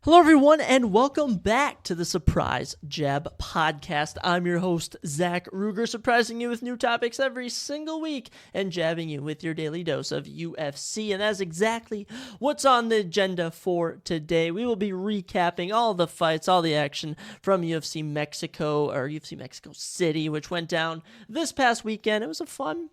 Hello, everyone, and welcome back to the Surprise Jab Podcast. I'm your host, Zach Ruger, surprising you with new topics every single week and jabbing you with your daily dose of UFC. And that's exactly what's on the agenda for today. We will be recapping all the fights, all the action from UFC Mexico, or UFC Mexico City, which went down this past weekend. It was a fun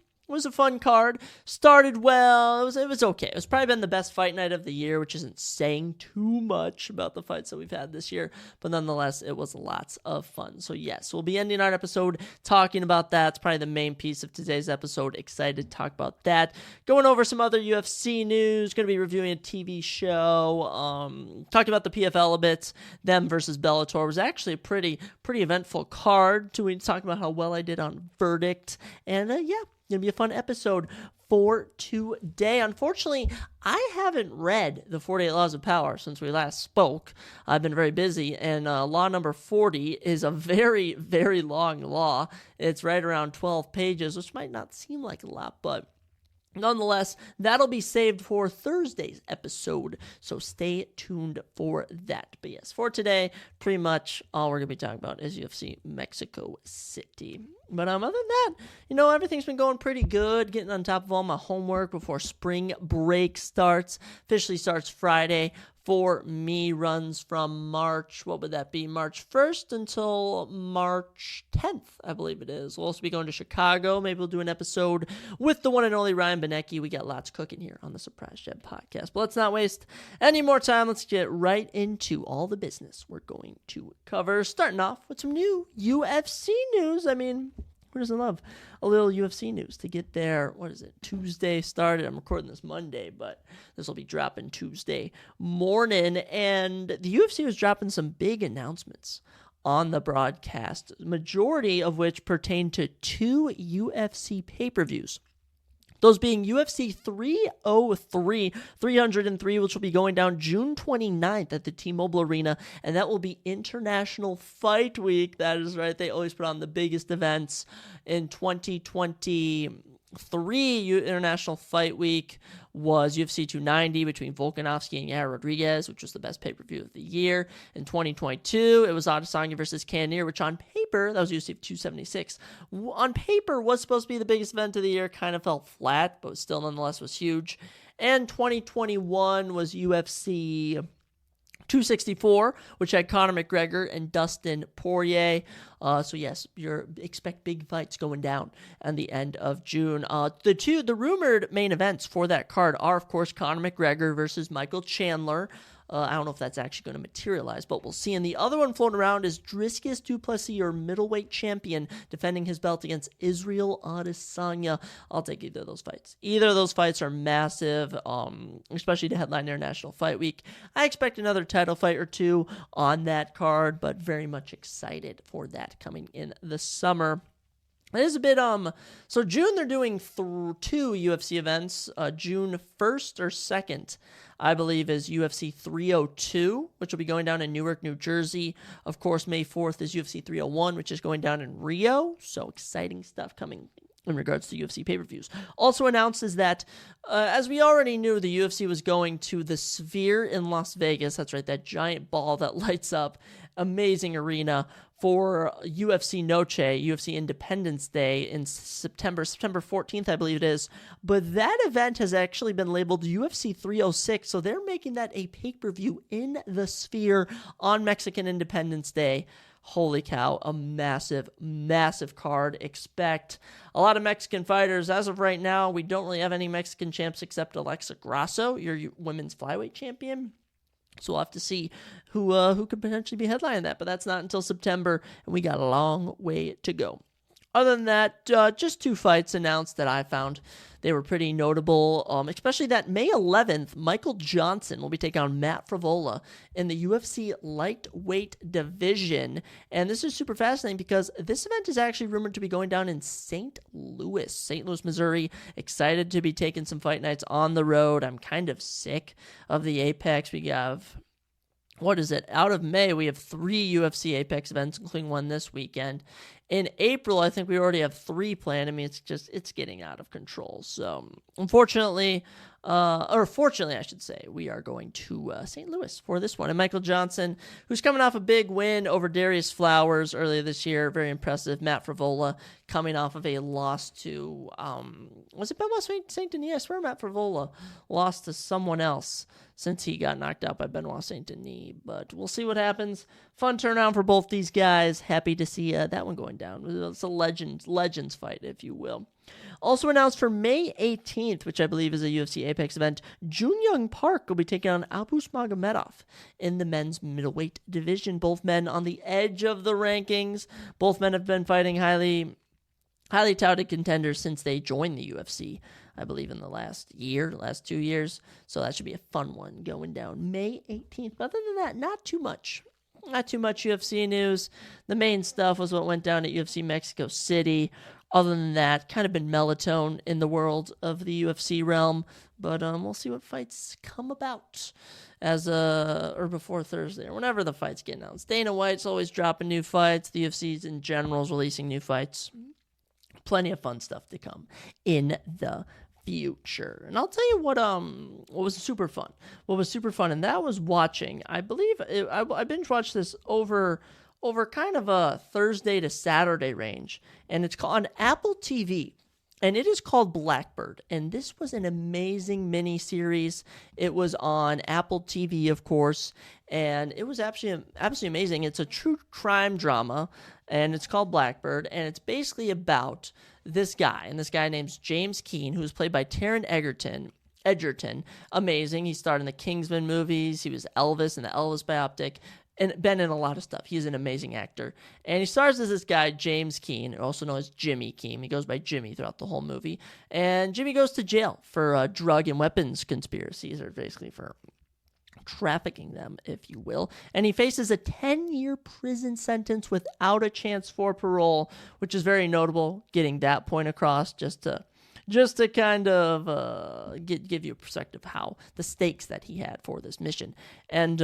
card. Started well. It was okay. It's probably been the best fight night of the year, which isn't saying too much about the fights that we've had this year, but nonetheless, it was lots of fun. So yes, we'll be ending our episode talking about that. It's probably the main piece of today's episode. Excited to talk about that. Going over some other UFC news. Going to be reviewing a TV show. Talking about the PFL a bit. Them versus Bellator was actually a pretty eventful card. Talking about how well I did on Verdict. And going to be a fun episode for today. Unfortunately, I haven't read the 48 Laws of Power since we last spoke. I've been very busy, and law number 40 is a very, very long law. It's right around 12 pages, which might not seem like a lot, but nonetheless, that'll be saved for Thursday's episode, so stay tuned for that. But yes, for today, pretty much all we're going to be talking about is UFC Mexico City. But other than that, everything's been going pretty good, getting on top of all my homework before spring break starts. Officially starts Friday. For me, runs from March 1st until March 10th, I believe it is. We'll also be going to Chicago. Maybe we'll do an episode with the one and only Ryan Benecki. We got lots cooking here on the Surprise Jab Podcast. But let's not waste any more time. Let's get right into all the business we're going to cover. Starting off with some new UFC news. I mean, who doesn't love a little UFC news to get there? Tuesday started. I'm recording this Monday, but this will be dropping Tuesday morning. And the UFC was dropping some big announcements on the broadcast, majority of which pertain to two UFC pay-per-views. Those being UFC 303, which will be going down June 29th at the T-Mobile Arena, and that will be International Fight Week. That is right. They always put on the biggest events. In 2023, International Fight Week was UFC 290 between Volkanovski and Yair Rodriguez, which was the best pay-per-view of the year. In 2022, it was Adesanya versus Cannonier, which on paper, that was UFC 276. On paper, was supposed to be the biggest event of the year, kind of fell flat, but still nonetheless was huge. And 2021 was UFC 264, which had Conor McGregor and Dustin Poirier. So yes, expect big fights going down at the end of June. The rumored main events for that card are, of course, Conor McGregor versus Michael Chandler. I don't know if that's actually going to materialize, but we'll see. And the other one floating around is Dricus du Plessis, your middleweight champion, defending his belt against Israel Adesanya. I'll take either of those fights. Either of those fights are massive, especially to headline International Fight Week. I expect another title fight or two on that card, but very much excited for that coming in the summer. It is a bit, so June they're doing two UFC events. June 1st or 2nd, I believe, is UFC 302, which will be going down in Newark, New Jersey. Of course, May 4th is UFC 301, which is going down in Rio. So exciting stuff coming in regards to UFC pay-per-views. Also announced is that, as we already knew, the UFC was going to the Sphere in Las Vegas. That's right, that giant ball that lights up. Amazing arena for UFC Noche, UFC Independence Day in September 14th, I believe it is. But that event has actually been labeled UFC 306, so they're making that a pay-per-view in the Sphere on Mexican Independence Day. Holy cow, a massive, massive card. Expect a lot of Mexican fighters. As of right now, we don't really have any Mexican champs except Alexa Grasso, your women's flyweight champion. So we'll have to see who could potentially be headlining that, but that's not until September, and we got a long way to go. Other than that, just two fights announced that I found they were pretty notable, especially that May 11th, Michael Johnson will be taking on Matt Frevola in the UFC lightweight division. And this is super fascinating because this event is actually rumored to be going down in St. Louis, Missouri. Excited to be taking some fight nights on the road. I'm kind of sick of the Apex. We have out of May, we have 3 UFC Apex events, including one this weekend. in April, I think we already have 3 planned. I mean, it's getting out of control. So, unfortunately, or fortunately, I should say, we are going to St. Louis for this one. And Michael Johnson, who's coming off a big win over Darius Flowers earlier this year, very impressive. Matt Frivola coming off of a loss to, was it Benoit St. Denis? I swear Matt Frivola lost to someone else since he got knocked out by Benoit St. Denis. But we'll see what happens. Fun turnaround for both these guys. Happy to see that one going down. It's a legends fight, if you will. Also announced for May 18th, which I believe is a UFC Apex event, Jun Young Park will be taking on Abus Magomedov in the men's middleweight division. Both men on the edge of the rankings. Both men have been fighting highly touted contenders since they joined the UFC, I believe in the last 2 years. So that should be a fun one going down May 18th. But other than that, not too much UFC news. The main stuff was what went down at UFC Mexico City. Other than that, kind of been melatonin in the world of the UFC realm. But we'll see what fights come about or before Thursday or whenever the fights get announced. Dana White's always dropping new fights. The UFC's in general is releasing new fights. Plenty of fun stuff to come in the future. And I'll tell you what was super fun. What was super fun, and that was watching. I believe I binge watched this over kind of a Thursday to Saturday range, and it's on Apple TV, and it is called Blackbird. And this was an amazing mini series. It was on Apple TV, of course, and it was absolutely amazing. It's a true crime drama, and it's called Blackbird, and it's basically about this guy, and this guy named James Keene, who was played by Taron Egerton. Amazing. He starred in the Kingsman movies. He was Elvis in the Elvis biopic, and been in a lot of stuff. He's an amazing actor. And he stars as this guy, James Keene, also known as Jimmy Keene. He goes by Jimmy throughout the whole movie. And Jimmy goes to jail for drug and weapons conspiracies, or basically for trafficking them, if you will. And he faces a 10-year prison sentence without a chance for parole, which is very notable, getting that point across just to kind of give you a perspective of how the stakes that he had for this mission. And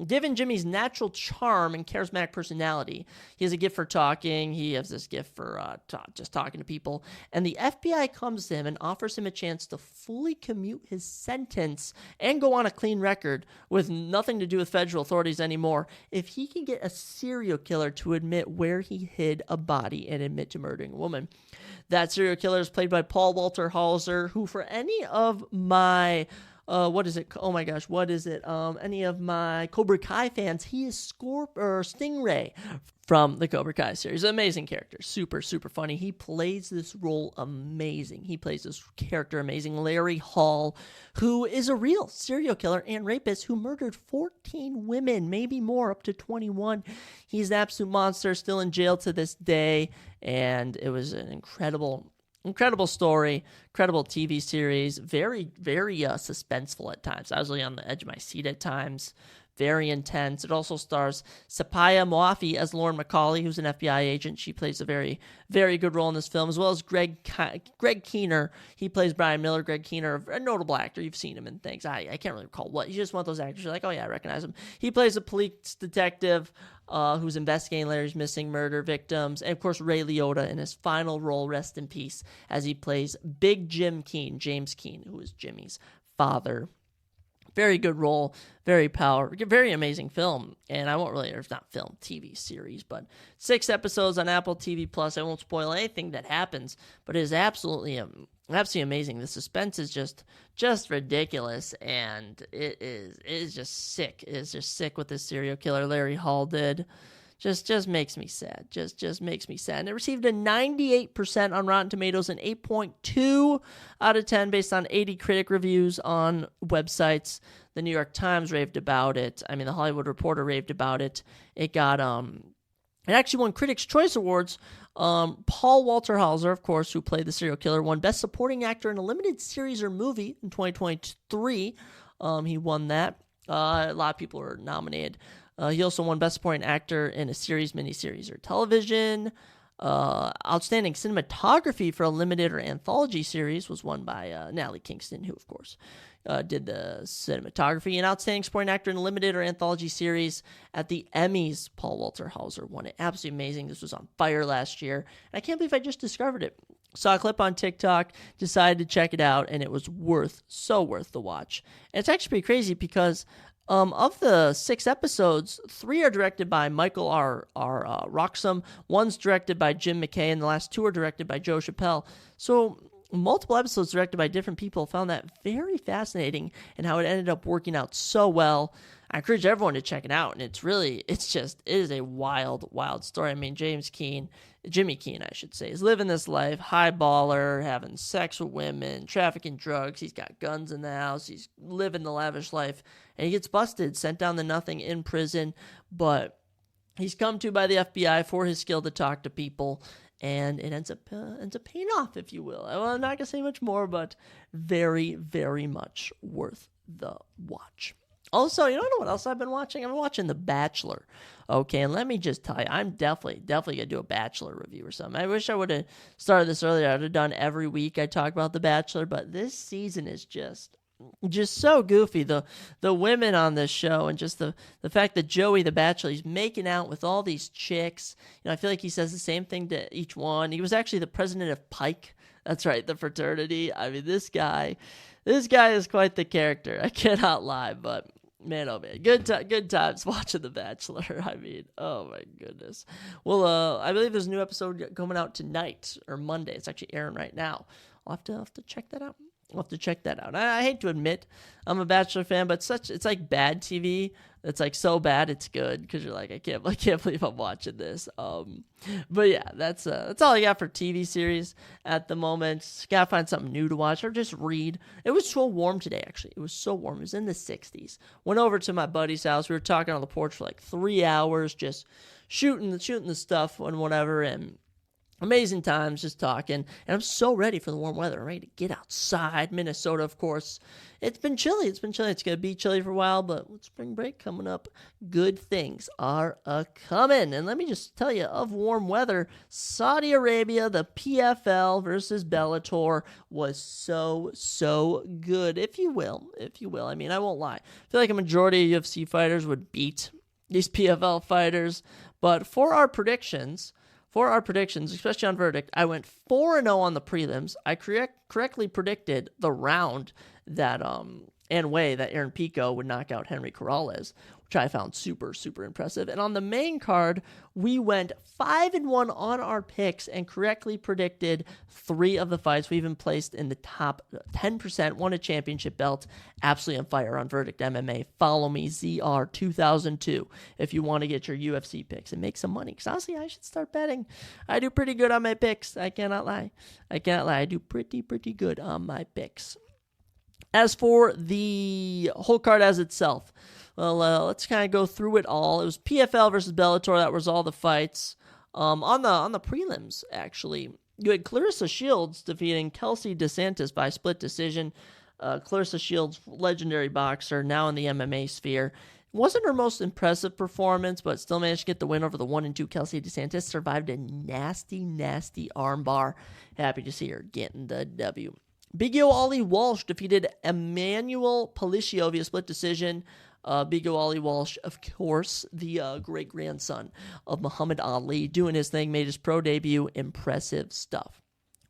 given Jimmy's natural charm and charismatic personality, he has a gift for talking. He has this gift for just talking to people. And the FBI comes to him and offers him a chance to fully commute his sentence and go on a clean record with nothing to do with federal authorities anymore if he can get a serial killer to admit where he hid a body and admit to murdering a woman. That serial killer is played by Paul Walter Hauser, who for any of my, any of my Cobra Kai fans, he is Stingray from the Cobra Kai series. Amazing character. Super, super funny. He plays this role amazing. He plays this character amazing. Larry Hall, who is a real serial killer and rapist who murdered 14 women, maybe more, up to 21. He's an absolute monster, still in jail to this day. And it was an incredible story, incredible TV series, very, very suspenseful at times. I was really on the edge of my seat at times, very intense. It also stars Sapaya Moafi as Lauren McCauley, who's an FBI agent. She plays a very, very good role in this film, as well as Greg Keener. He plays Brian Miller. Greg Keener, a notable actor. You've seen him in things. I can't really recall what. He's just one of those actors you're like, oh yeah, I recognize him. He plays a police detective who's investigating Larry's missing murder victims. And, of course, Ray Liotta in his final role, rest in peace, as he plays Big Jim Keene, James Keene, who is Jimmy's father. Very good role, very amazing film. And I won't really, or not film, TV series, but 6 episodes on Apple TV Plus. I won't spoil anything that happens, but it is absolutely amazing. The suspense is just ridiculous, and it is just sick. It is just sick what this serial killer Larry Hall did. Just makes me sad. Just makes me sad. And it received a 98% on Rotten Tomatoes and 8.2 out of 10 based on 80 critic reviews on websites. The New York Times raved about it. I mean, the Hollywood Reporter raved about it. It got it actually won Critics' Choice Awards. Paul Walter Hauser, of course, who played the serial killer, won Best Supporting Actor in a Limited Series or Movie in 2023. He won that. A lot of people were nominated. He also won Best Supporting Actor in a Series, Miniseries, or Television. Outstanding Cinematography for a Limited or Anthology Series was won by Natalie Kingston, who, of course, did the cinematography. An outstanding supporting actor in a limited or anthology series at the Emmys. Paul Walter Hauser won it. Absolutely amazing. This was on fire last year. And I can't believe I just discovered it. Saw a clip on TikTok, decided to check it out, and it was so worth the watch. And it's actually pretty crazy because of the 6 episodes, 3 are directed by Michael R. Roxham, 1's directed by Jim McKay, and the last 2 are directed by Joe Chappelle. So multiple episodes directed by different people. Found that very fascinating and how it ended up working out so well. I encourage everyone to check it out, and it is a wild story. I mean, Jimmy Keane, I should say, is living this life, high baller, having sex with women, trafficking drugs. He's got guns in the house. He's living the lavish life, and he gets busted, sent down to nothing in prison, but he's come to by the FBI for his skill to talk to people, and it ends up paying off, if you will. Well, I'm not going to say much more, but very, very much worth the watch. Also, you don't know what else I've been watching? I've been watching The Bachelor. Okay, and let me just tell you, I'm definitely going to do a Bachelor review or something. I wish I would have started this earlier. I would have done every week I talk about The Bachelor, but this season is just so goofy. The women on this show, and just the fact that Joey the Bachelor, he's making out with all these chicks. You know, I feel like he says the same thing to each one. He was actually the president of Pike. That's right, the fraternity. I mean, this guy is quite the character. I cannot lie, but man, oh man, good times watching The Bachelor. I mean, oh my goodness. Well, I believe there's a new episode coming out tonight or Monday. It's actually airing right now. I'll have to check that out. I hate to admit I'm a Bachelor fan, but it's like bad TV. It's like so bad it's good, because you're like, I can't believe I'm watching this. But yeah, that's all I got for TV series at the moment. Gotta find something new to watch or just read. It was so warm today, actually. It was so warm. It was in the 60s. Went over to my buddy's house. We were talking on the porch for like 3 hours, just shooting the stuff and whatever, and amazing times just talking, and I'm so ready for the warm weather. I'm ready to get outside. Minnesota, of course. It's been chilly. It's going to be chilly for a while, but with spring break coming up, good things are a-coming. And let me just tell you, of warm weather, Saudi Arabia, the PFL versus Bellator was so good, if you will. I mean, I won't lie. I feel like a majority of UFC fighters would beat these PFL fighters, but for our predictions, especially on Verdict, I went 4-0 on the prelims. I correctly predicted the round that and way that Aaron Pico would knock out Henry Corrales, which I found super impressive. And on the main card, we went 5-1 on our picks and correctly predicted 3 of the fights. We even placed in the top 10%, won a championship belt. Absolutely on fire on Verdict MMA. Follow me, ZR2002, if you want to get your UFC picks and make some money. Because honestly, I should start betting. I do pretty good on my picks. I cannot lie. I do pretty good on my picks. As for the whole card as itself, well, let's kind of go through it all. It was PFL versus Bellator. That was all the fights. On the prelims, actually, you had Clarissa Shields defeating Kelsey DeSantis by split decision. Clarissa Shields, legendary boxer, now in the MMA sphere. Wasn't her most impressive performance, but still managed to get the win over the 1-2 Kelsey DeSantis. Survived a nasty armbar. Happy to see her getting the W. Big O Ali Walsh defeated Emmanuel Palicio via split decision. Big O Ali Walsh, of course, the great-grandson of Muhammad Ali, doing his thing, made his pro debut. Impressive stuff.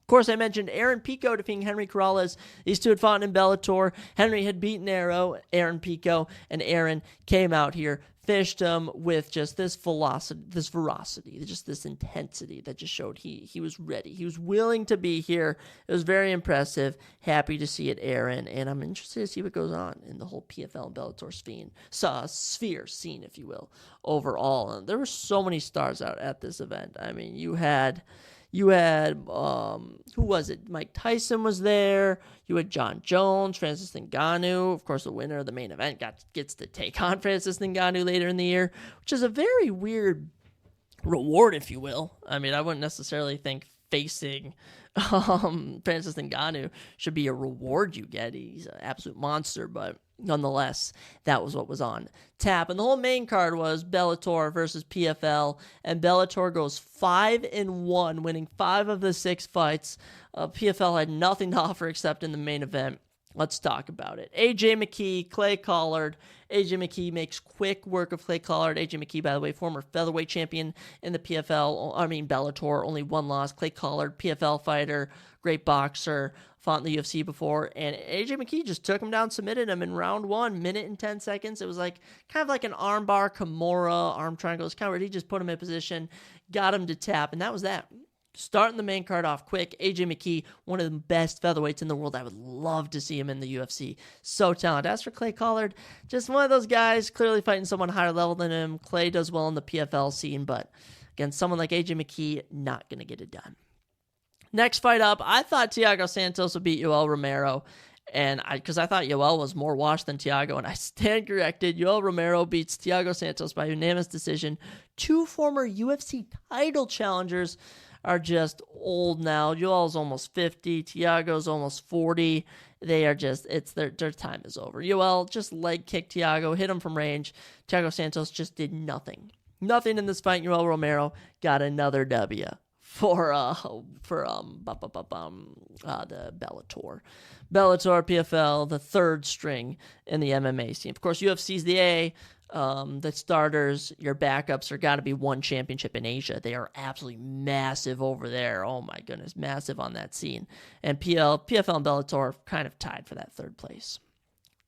Of course, I mentioned Aaron Pico defeating Henry Corrales. These two had fought in Bellator. Henry had beaten Aaron Pico, and Aaron came out here, fished him with just this veracity, just this intensity that just showed he was ready. He was willing to be here. It was very impressive. Happy to see it, Aaron, and I'm interested to see what goes on in the whole PFL and Bellator sphere scene, if you will, overall. And there were so many stars out at this event. I mean, you had who was it? Mike Tyson was there. You had John Jones, Francis Ngannou. Of course, the winner of the main event gets to take on Francis Ngannou later in the year, which is a very weird reward, if you will. I mean, I wouldn't necessarily think facing Francis Ngannou should be a reward you get. He's an absolute monster, but nonetheless, that was what was on tap. And the whole main card was Bellator versus PFL, and Bellator goes 5-1, winning 5 of the 6 fights. PFL had nothing to offer except in the main event. Let's talk about it. AJ McKee, Clay Collard. AJ McKee makes quick work of Clay Collard. AJ McKee, by the way, former featherweight champion in the Bellator, only one loss. Clay Collard, PFL fighter, great boxer, fought in the UFC before. And AJ McKee just took him down, submitted him in round 1, minute and 10 seconds. It was like kind of like an armbar, Kimura, arm triangles, kind of where he just put him in position, got him to tap, and that was that. Starting the main card off quick, AJ McKee, one of the best featherweights in the world. I would love to see him in the UFC. So talented. As for Clay Collard, just one of those guys, clearly fighting someone higher level than him. Clay does well in the PFL scene, but against someone like AJ McKee, not going to get it done. Next fight up, I thought Thiago Santos would beat Yoel Romero, and because I thought Yoel was more washed than Thiago, and I stand corrected. Yoel Romero beats Thiago Santos by unanimous decision. 2 former UFC title challengers are just old now. Yoel's almost 50. Thiago's almost 40. They are just, their time is over. Yoel just leg kicked Thiago, hit him from range. Thiago Santos just did nothing. Nothing in this fight. Yoel Romero got another W for the Bellator. Bellator PFL, the third string in the MMA scene. Of course, UFC's the A. The starters, your backups are got to be one championship in Asia. They are absolutely massive over there. Oh my goodness, massive on that scene. And PFL and Bellator are kind of tied for that third place.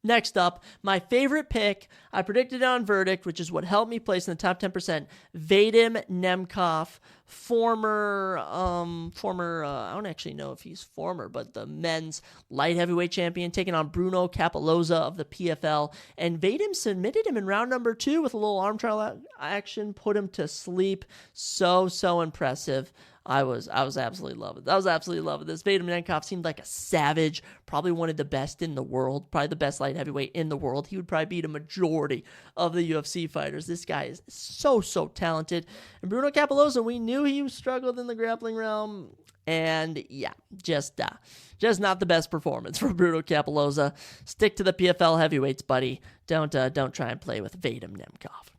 Next up, my favorite pick, I predicted it on Verdict, which is what helped me place in the top 10%, Vadim Nemkov, former, I don't actually know if he's former, but the men's light heavyweight champion, taking on Bruno Capoloza of the PFL, and Vadim submitted him in round number 2 with a little arm trial action, put him to sleep. So impressive. I was absolutely loving it. I was absolutely loving this. Vadim Nemkov seemed like a savage, probably one of the best in the world, probably the best light heavyweight in the world. He would probably beat a majority of the UFC fighters. This guy is so talented. And Bruno Capoloza, we knew he struggled in the grappling realm. And yeah, just not the best performance for Bruno Capoloza. Stick to the PFL heavyweights, buddy. Don't try and play with Vadim Nemkov.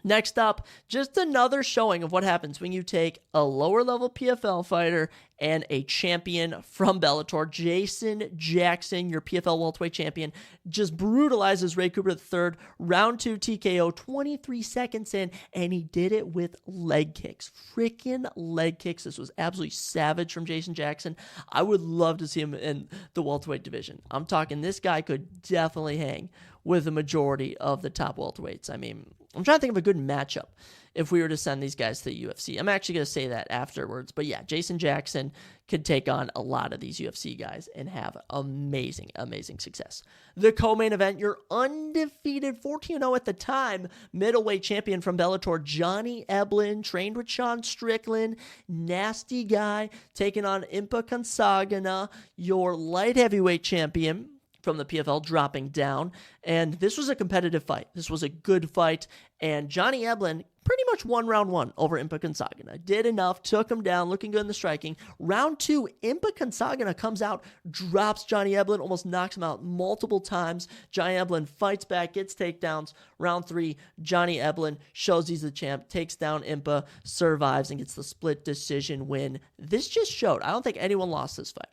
Next up, just another showing of what happens when you take a lower-level PFL fighter and a champion from Bellator. Jason Jackson, your PFL welterweight champion, just brutalizes Ray Cooper III. Round 2 TKO, 23 seconds in, and he did it with leg kicks. Freaking leg kicks. This was absolutely savage from Jason Jackson. I would love to see him in the welterweight division. I'm talking this guy could definitely hang with the majority of the top welterweights. I mean, I'm trying to think of a good matchup if we were to send these guys to the UFC. I'm actually going to say that afterwards. But yeah, Jason Jackson could take on a lot of these UFC guys and have amazing success. The co-main event, your undefeated 14-0 at the time middleweight champion from Bellator, Johnny Eblen, trained with Sean Strickland, nasty guy, taking on Impa Kansagana, your light heavyweight champion from the PFL, dropping down. And this was a competitive fight. This was a good fight. And Johnny Eblen pretty much won round 1 over Impa Kansagana. Did enough, took him down, looking good in the striking. Round 2, Impa Kansagana comes out, drops Johnny Eblen, almost knocks him out multiple times. Johnny Eblen fights back, gets takedowns. Round 3, Johnny Eblen shows he's the champ, takes down Impa, survives, and gets the split decision win. This just showed. I don't think anyone lost this fight.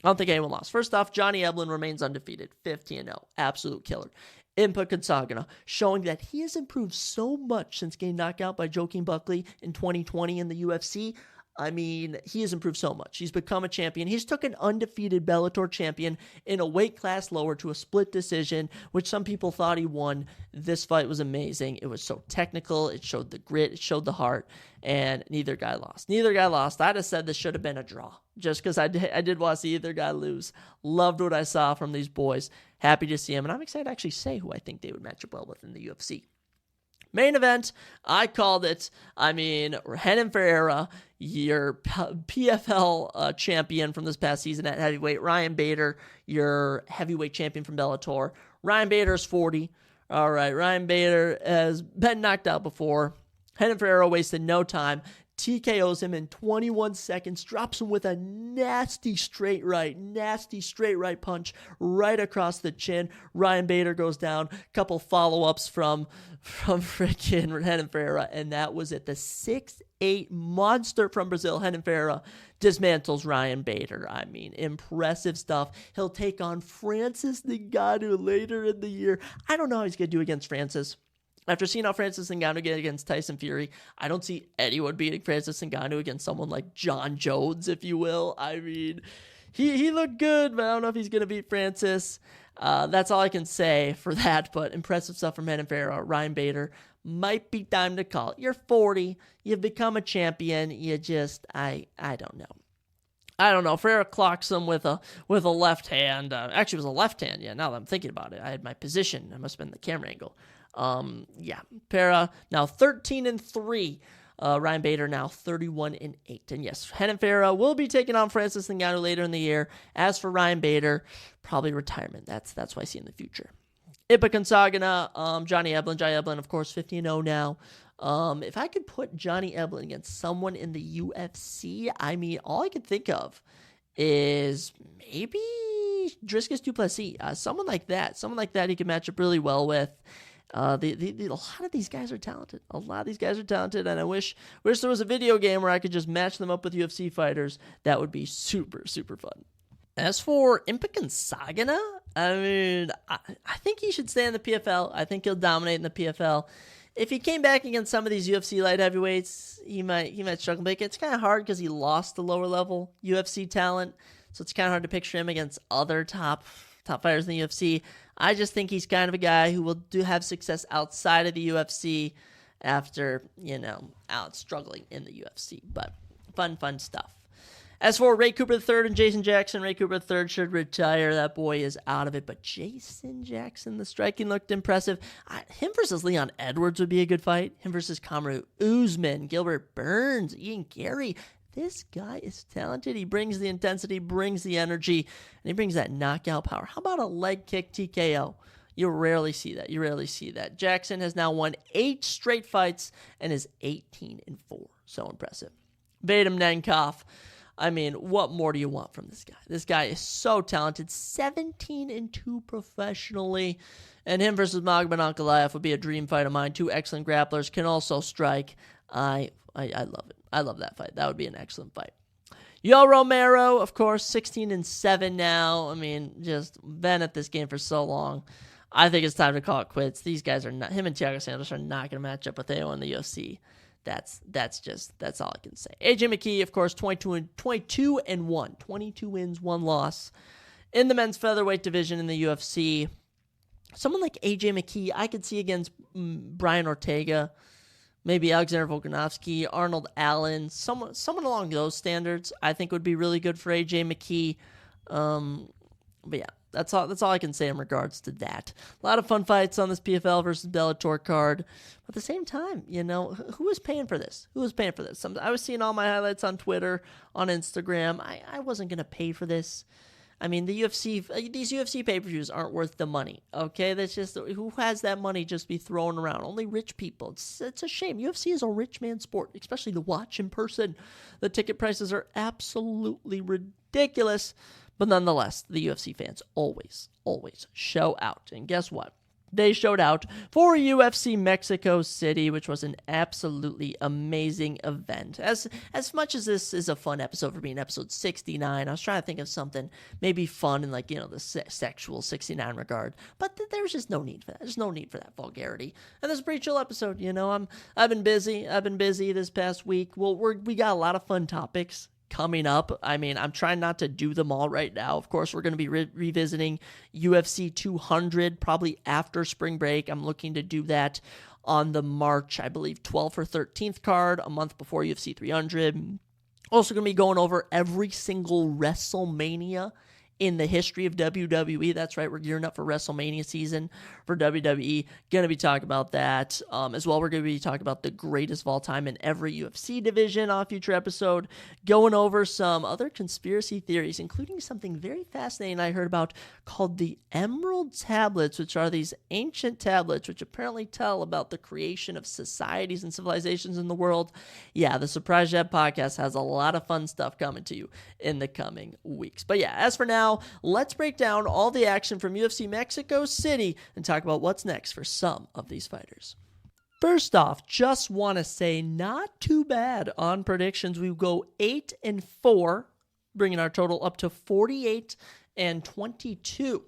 I don't think anyone lost. First off, Johnny Eblen remains undefeated, 15-0, absolute killer. Impa Kansagana, showing that he has improved so much since getting knocked out by Joaquin Buckley in 2020 in the UFC. I mean, he has improved so much. He's become a champion. He's took an undefeated Bellator champion in a weight class lower to a split decision, which some people thought he won. This fight was amazing. It was so technical. It showed the grit. It showed the heart. And neither guy lost. I'd have said this should have been a draw, just because I did want to see either guy lose. Loved what I saw from these boys. Happy to see him. And I'm excited to actually say who I think they would match up well with in the UFC. Main event, I called it. I mean, Renan Ferreira, your PFL champion from this past season at heavyweight. Ryan Bader, your heavyweight champion from Bellator. Ryan Bader's 40. All right, Ryan Bader has been knocked out before. Renan Ferreira wasted no time, TKOs him in 21 seconds, drops him with a nasty straight right punch right across the chin. Ryan Bader goes down. Couple follow-ups from freaking Renan Ferreira, and that was it. The 6'8" monster from Brazil, Renan Ferreira, dismantles Ryan Bader. I mean, impressive stuff. He'll take on Francis Ngannou later in the year. I don't know how he's going to do against Francis. After seeing how Francis Ngannou get against Tyson Fury, I don't see anyone beating Francis Ngannou against someone like John Jones, if you will. I mean, he looked good, but I don't know if he's going to beat Francis. That's all I can say for that, but impressive stuff from Renan Ferreira. Ryan Bader, might be time to call it. You're 40. You've become a champion. You just, I don't know. I don't know. Ferreira clocks him with a left hand. Actually, it was a left hand. Yeah, now that I'm thinking about it, I had my position. I must have been the camera angle. Ferreira now 13-3. Ryan Bader now 31-8. And yes, Renan Ferreira will be taking on Francis Ngannou later in the year. As for Ryan Bader, probably retirement. That's what I see in the future. Ipa Sagana, Johnny Eblen, of course, 15-0 now. If I could put Johnny Eblen against someone in the UFC, I mean, all I could think of is maybe Dricus Du Plessis. Someone like that he could match up really well with. A lot of these guys are talented. And I wish there was a video game where I could just match them up with UFC fighters. That would be super, super fun. As for Impican Sagana, I mean, I think he should stay in the PFL. I think he'll dominate in the PFL. If he came back against some of these UFC light heavyweights, he might struggle. But it's kind of hard because he lost the lower level UFC talent, so it's kind of hard to picture him against other top fighters in the UFC. I just think he's kind of a guy who will have success outside of the UFC after, out struggling in the UFC. But fun stuff. As for Ray Cooper III and Jason Jackson, Ray Cooper III should retire. That boy is out of it. But Jason Jackson, the striking looked impressive. Him versus Leon Edwards would be a good fight. Him versus Kamaru Usman, Gilbert Burns, Ian Gary. This guy is talented. He brings the intensity, brings the energy, and he brings that knockout power. How about a leg kick TKO? You rarely see that. Jackson has now won 8 straight fights and is 18-4. So impressive. Vadim Nemkov. I mean, what more do you want from this guy? This guy is so talented. 17-2 professionally. And him versus Magomed Ankalaev would be a dream fight of mine. 2 excellent grapplers, can also strike. I love it. I love that fight. That would be an excellent fight. Yoel Romero, of course, 16-7 now. I mean, just been at this game for so long. I think it's time to call it quits. These guys are not, him and Thiago Santos are not going to match up with anyone in the UFC. That's all I can say. AJ McKee, of course, 22-1. 22 wins, 1 loss. In the men's featherweight division in the UFC, someone like AJ McKee, I could see against Brian Ortega, maybe Alexander Volkanovski, Arnold Allen, someone along those standards, I think would be really good for AJ McKee. But yeah, that's all I can say in regards to that. A lot of fun fights on this PFL versus Bellator card. But at the same time, who is paying for this? I was seeing all my highlights on Twitter, on Instagram. I wasn't going to pay for this. I mean, these UFC pay-per-views aren't worth the money, okay? That's just, who has that money just be thrown around? Only rich people. It's a shame. UFC is a rich man's sport, especially to watch in person. The ticket prices are absolutely ridiculous. But nonetheless, the UFC fans always show out. And guess what? They showed out for UFC Mexico City, which was an absolutely amazing event. As much as this is a fun episode for being episode 69, I was trying to think of something maybe fun in the sexual 69 regard. But there was just no need for that. There's no need for that vulgarity. And this is a pretty chill episode. I've been busy. This past week. Well, we got a lot of fun topics coming up. I mean, I'm trying not to do them all right now. Of course, we're going to be revisiting UFC 200 probably after spring break. I'm looking to do that on the March, I believe, 12th or 13th card, a month before UFC 300. Also going to be going over every single WrestleMania in the history of WWE. That's right, we're gearing up for WrestleMania season for WWE. Going to be talking about that as well. We're going to be talking about the greatest of all time in every UFC division on a future episode, going over some other conspiracy theories, including something very fascinating I heard about called the Emerald Tablets, which are these ancient tablets which apparently tell about the creation of societies and civilizations in the world. Yeah, the Surprise Jab podcast has a lot of fun stuff coming to you in the coming weeks. But yeah, as for now, let's break down all the action from UFC Mexico City and talk about what's next for some of these fighters. First off, just want to say not too bad on predictions. We go 8-4, bringing our total up to 48-22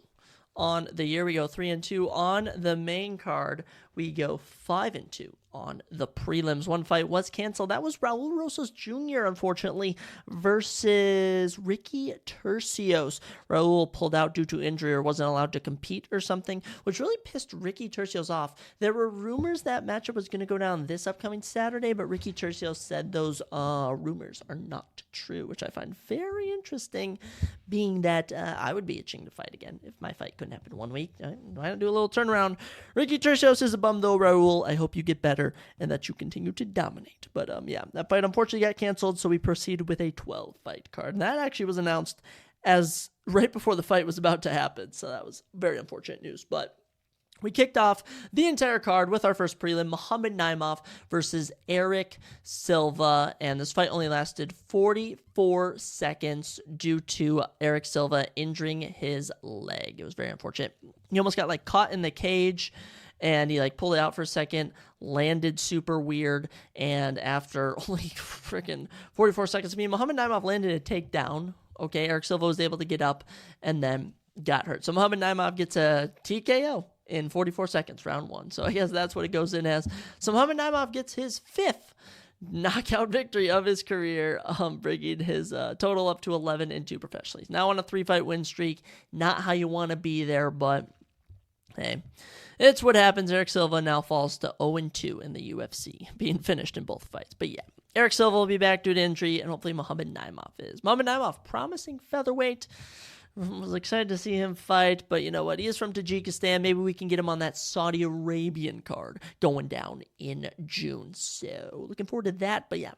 on the year. We go 3-2 on the main card. We go 5-2 on the prelims. One fight was canceled. That was Raul Rosas Jr., unfortunately, versus Ricky Turcios. Raul pulled out due to injury or wasn't allowed to compete or something, which really pissed Ricky Turcios off. There were rumors that matchup was going to go down this upcoming Saturday, but Ricky Turcios said those rumors are not true, which I find very interesting, being that I would be itching to fight again if my fight couldn't happen 1 week. Why not do a little turnaround? Ricky Turcios is a bum though, Raul. I hope you get better and that you continue to dominate. But yeah, that fight unfortunately got canceled, so we proceeded with a 12-fight card. And that actually was announced as right before the fight was about to happen, so that was very unfortunate news. But we kicked off the entire card with our first prelim, Muhammad Naimov versus Eric Silva, and this fight only lasted 44 seconds due to Eric Silva injuring his leg. It was very unfortunate. He almost got caught in the cage, and he pulled it out for a second, landed super weird, and after only freaking 44 seconds, Muhammad Naimov landed a takedown. Okay, Eric Silva was able to get up and then got hurt. So Muhammad Naimov gets a TKO in 44 seconds, round one. So I guess that's what it goes in as. So Muhammad Naimov gets his 5th knockout victory of his career, bringing his total up to 11-2 professionally. He's now on a 3-fight win streak. Not how you want to be there, but hey, it's what happens. Eric Silva now falls to 0-2 in the UFC, being finished in both fights. But yeah, Eric Silva will be back due to injury, and hopefully Muhammad Naimov is. Muhammad Naimov, promising featherweight. Was excited to see him fight, but you know what? He is from Tajikistan. Maybe we can get him on that Saudi Arabian card going down in June. So looking forward to that. But yeah,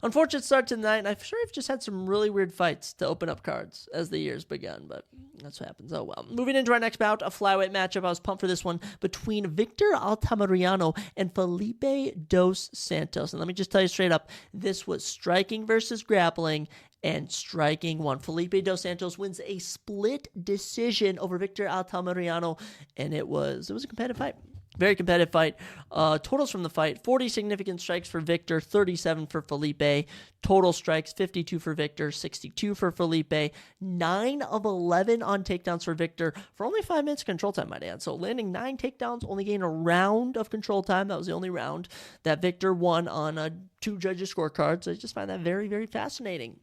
unfortunate start to the night, and I'm sure I've just had some really weird fights to open up cards as the year's begun, but that's what happens. Oh well. Moving into our next bout, a flyweight matchup. I was pumped for this one between Victor Altamirano and Felipe Dos Santos. And let me just tell you straight up, this was striking versus grappling, and striking won. Felipe Dos Santos wins a split decision over Victor Altamirano, and it was a competitive fight. Very competitive fight. Totals from the fight: 40 significant strikes for Victor, 37 for Felipe. Total strikes: 52 for Victor, 62 for Felipe. 9 of 11 on takedowns for Victor for only 5 minutes of control time, might add. So landing 9 takedowns, only gained a round of control time. That was the only round that Victor won on 2 judges' scorecards. I just find that very, very fascinating.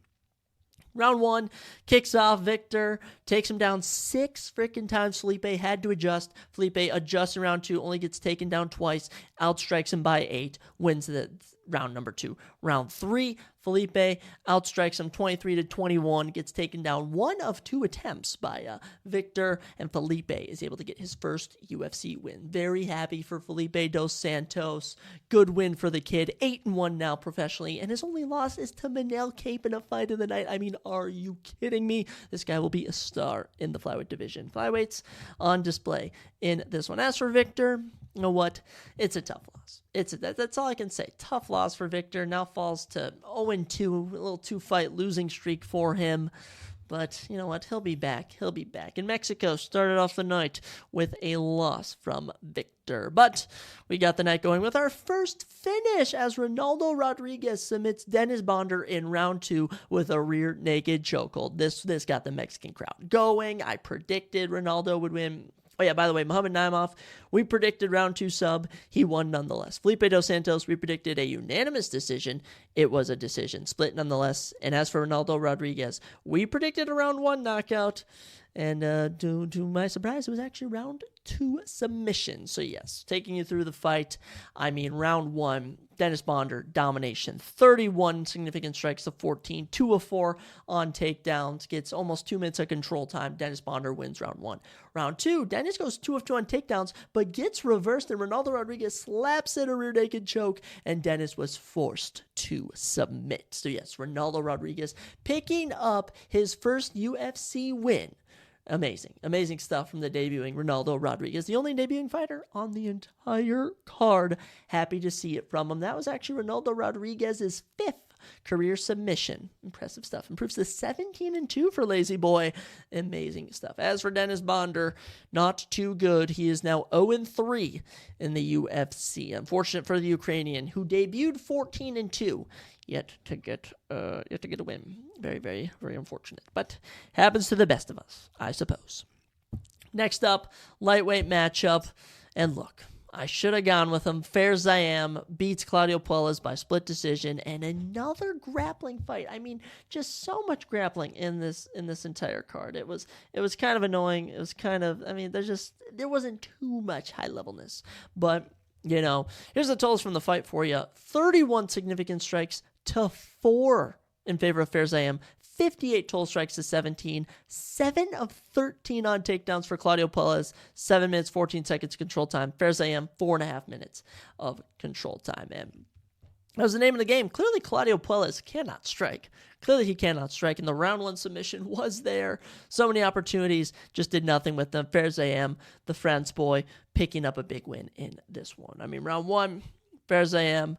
Round 1 kicks off. Victor takes him down 6 freaking times. Felipe had to adjust. Felipe adjusts in round 2, only gets taken down twice, outstrikes him by 8, wins the round number 2. Round 3, Felipe outstrikes him 23-21, gets taken down 1 of 2 attempts by Victor, and Felipe is able to get his first UFC win. Very happy for Felipe Dos Santos. Good win for the kid. 8-1 now professionally, and his only loss is to Manel Cape in a fight of the night. I mean, are you kidding me? This guy will be a star in the flyweight division. Flyweights on display in this one. As for Victor, you know what? It's a tough loss. That's all I can say. Tough loss for Victor. Now falls to 0-2, a little 2-fight losing streak for him. But you know what? He'll be back. He'll be back. In Mexico, started off the night with a loss from Victor. But we got the night going with our first finish as Ronaldo Rodriguez submits Dennis Bonder in round 2 with a rear naked chokehold. This got the Mexican crowd going. I predicted Ronaldo would win. Oh yeah, by the way, Muhammad Naimov, we predicted round 2 sub. He won nonetheless. Felipe Dos Santos, we predicted a unanimous decision. It was a decision. Split nonetheless. And as for Ronaldo Rodriguez, we predicted a round 1 knockout. And to my surprise, it was actually round 2 submission. So yes, taking you through the fight. I mean, round 1, Dennis Bonder, domination. 31 significant strikes to 14. 2 of 4 on takedowns. Gets almost 2 minutes of control time. Dennis Bonder wins round 1. Round 2, Dennis goes 2 of 2 on takedowns, but gets reversed, and Ronaldo Rodriguez slaps in a rear naked choke, and Dennis was forced to submit. So yes, Ronaldo Rodriguez picking up his first UFC win. Amazing stuff from the debuting Ronaldo Rodriguez, the only debuting fighter on the entire card. Happy to see it from him. That was actually Ronaldo Rodriguez's 5th career submission. Impressive stuff. Improves to 17-2 for Lazy Boy. Amazing stuff. As for Dennis Bonder, not too good. He is now 0-3 in the UFC. Unfortunate for the Ukrainian, who debuted 14-2. Yet to get a win. Very, very, very unfortunate. But happens to the best of us, I suppose. Next up, lightweight matchup. And look, I should have gone with him. Fair Zayam beats Claudio Puelles by split decision, and another grappling fight. I mean, just so much grappling in this entire card. It was kind of annoying. It was kind of, I mean, there wasn't too much high levelness. But, you know, here's the totals from the fight for you. 31 significant strikes to 4 in favor of Fair Zayam. 58 total strikes to 17. 7 of 13 on takedowns for Claudio Puelles. 7 minutes, 14 seconds control time. Fair Zayam, 4.5 minutes of control time. And that was the name of the game. Clearly, Claudio Puelles cannot strike. Clearly, he cannot strike. And the round 1 submission was there. So many opportunities, just did nothing with them. Fair Zayam, the France boy, picking up a big win in this one. I mean, round 1, Fair Zayam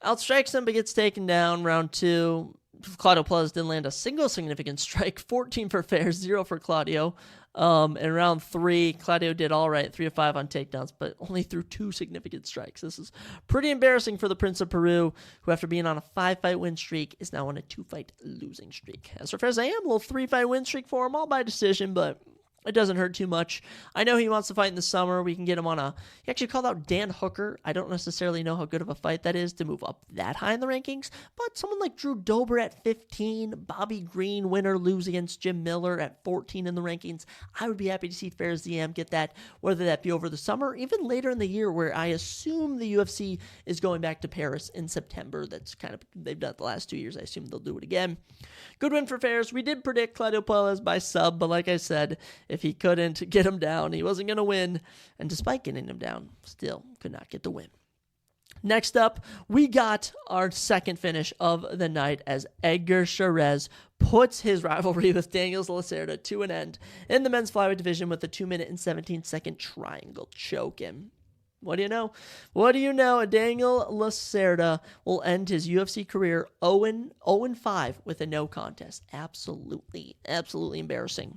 outstrikes him, but gets taken down. Round 2, Claudio Puelles didn't land a single significant strike. 14 for Fair, 0 for Claudio. In round 3, Claudio did all right, 3 of 5 on takedowns, but only threw 2 significant strikes. This is pretty embarrassing for the Prince of Peru, who after being on a 5-fight win streak is now on a 2-fight losing streak. As for Fair Zayam, a little 3-fight win streak for him, all by decision, but it doesn't hurt too much. I know he wants to fight in the summer. We can get him on he actually called out Dan Hooker. I don't necessarily know how good of a fight that is to move up that high in the rankings, but someone like Drew Dober at 15, Bobby Green, win or lose against Jim Miller at 14 in the rankings. I would be happy to see Fair Zayam get that, whether that be over the summer or even later in the year, where I assume the UFC is going back to Paris in September. That's kind of, they've done it the last 2 years. I assume they'll do it again. Good win for Fairs. We did predict Claudio Puelles by sub, but like I said, if he couldn't get him down, he wasn't going to win. And despite getting him down, still could not get the win. Next up, we got our second finish of the night as Edgar Chairez puts his rivalry with Daniel Lacerda to an end in the men's flyweight division with a 2-minute and 17-second triangle choke. And what do you know? Daniel Lacerda will end his UFC career 0-5 with a no contest. Absolutely embarrassing.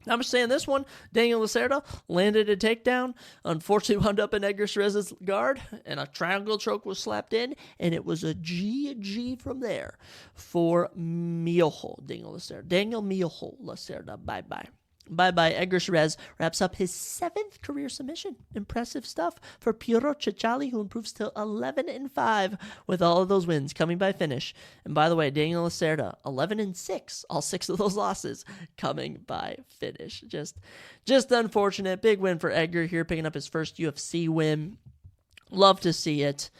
I'm just saying this one, Daniel Lacerda landed a takedown, unfortunately wound up in Edgar Chairez's guard, and a triangle choke was slapped in, and it was a GG from there for Daniel Miojo Lacerda. Bye-bye. Edgar Chairez wraps up his 7th career submission. Impressive stuff for Piero Cicciali, who improves to 11-5 with all of those wins coming by finish. And by the way, Daniel Lacerda, 11-6, all 6 of those losses coming by finish. Just unfortunate. Big win for Edgar here, picking up his first UFC win. Love to see it.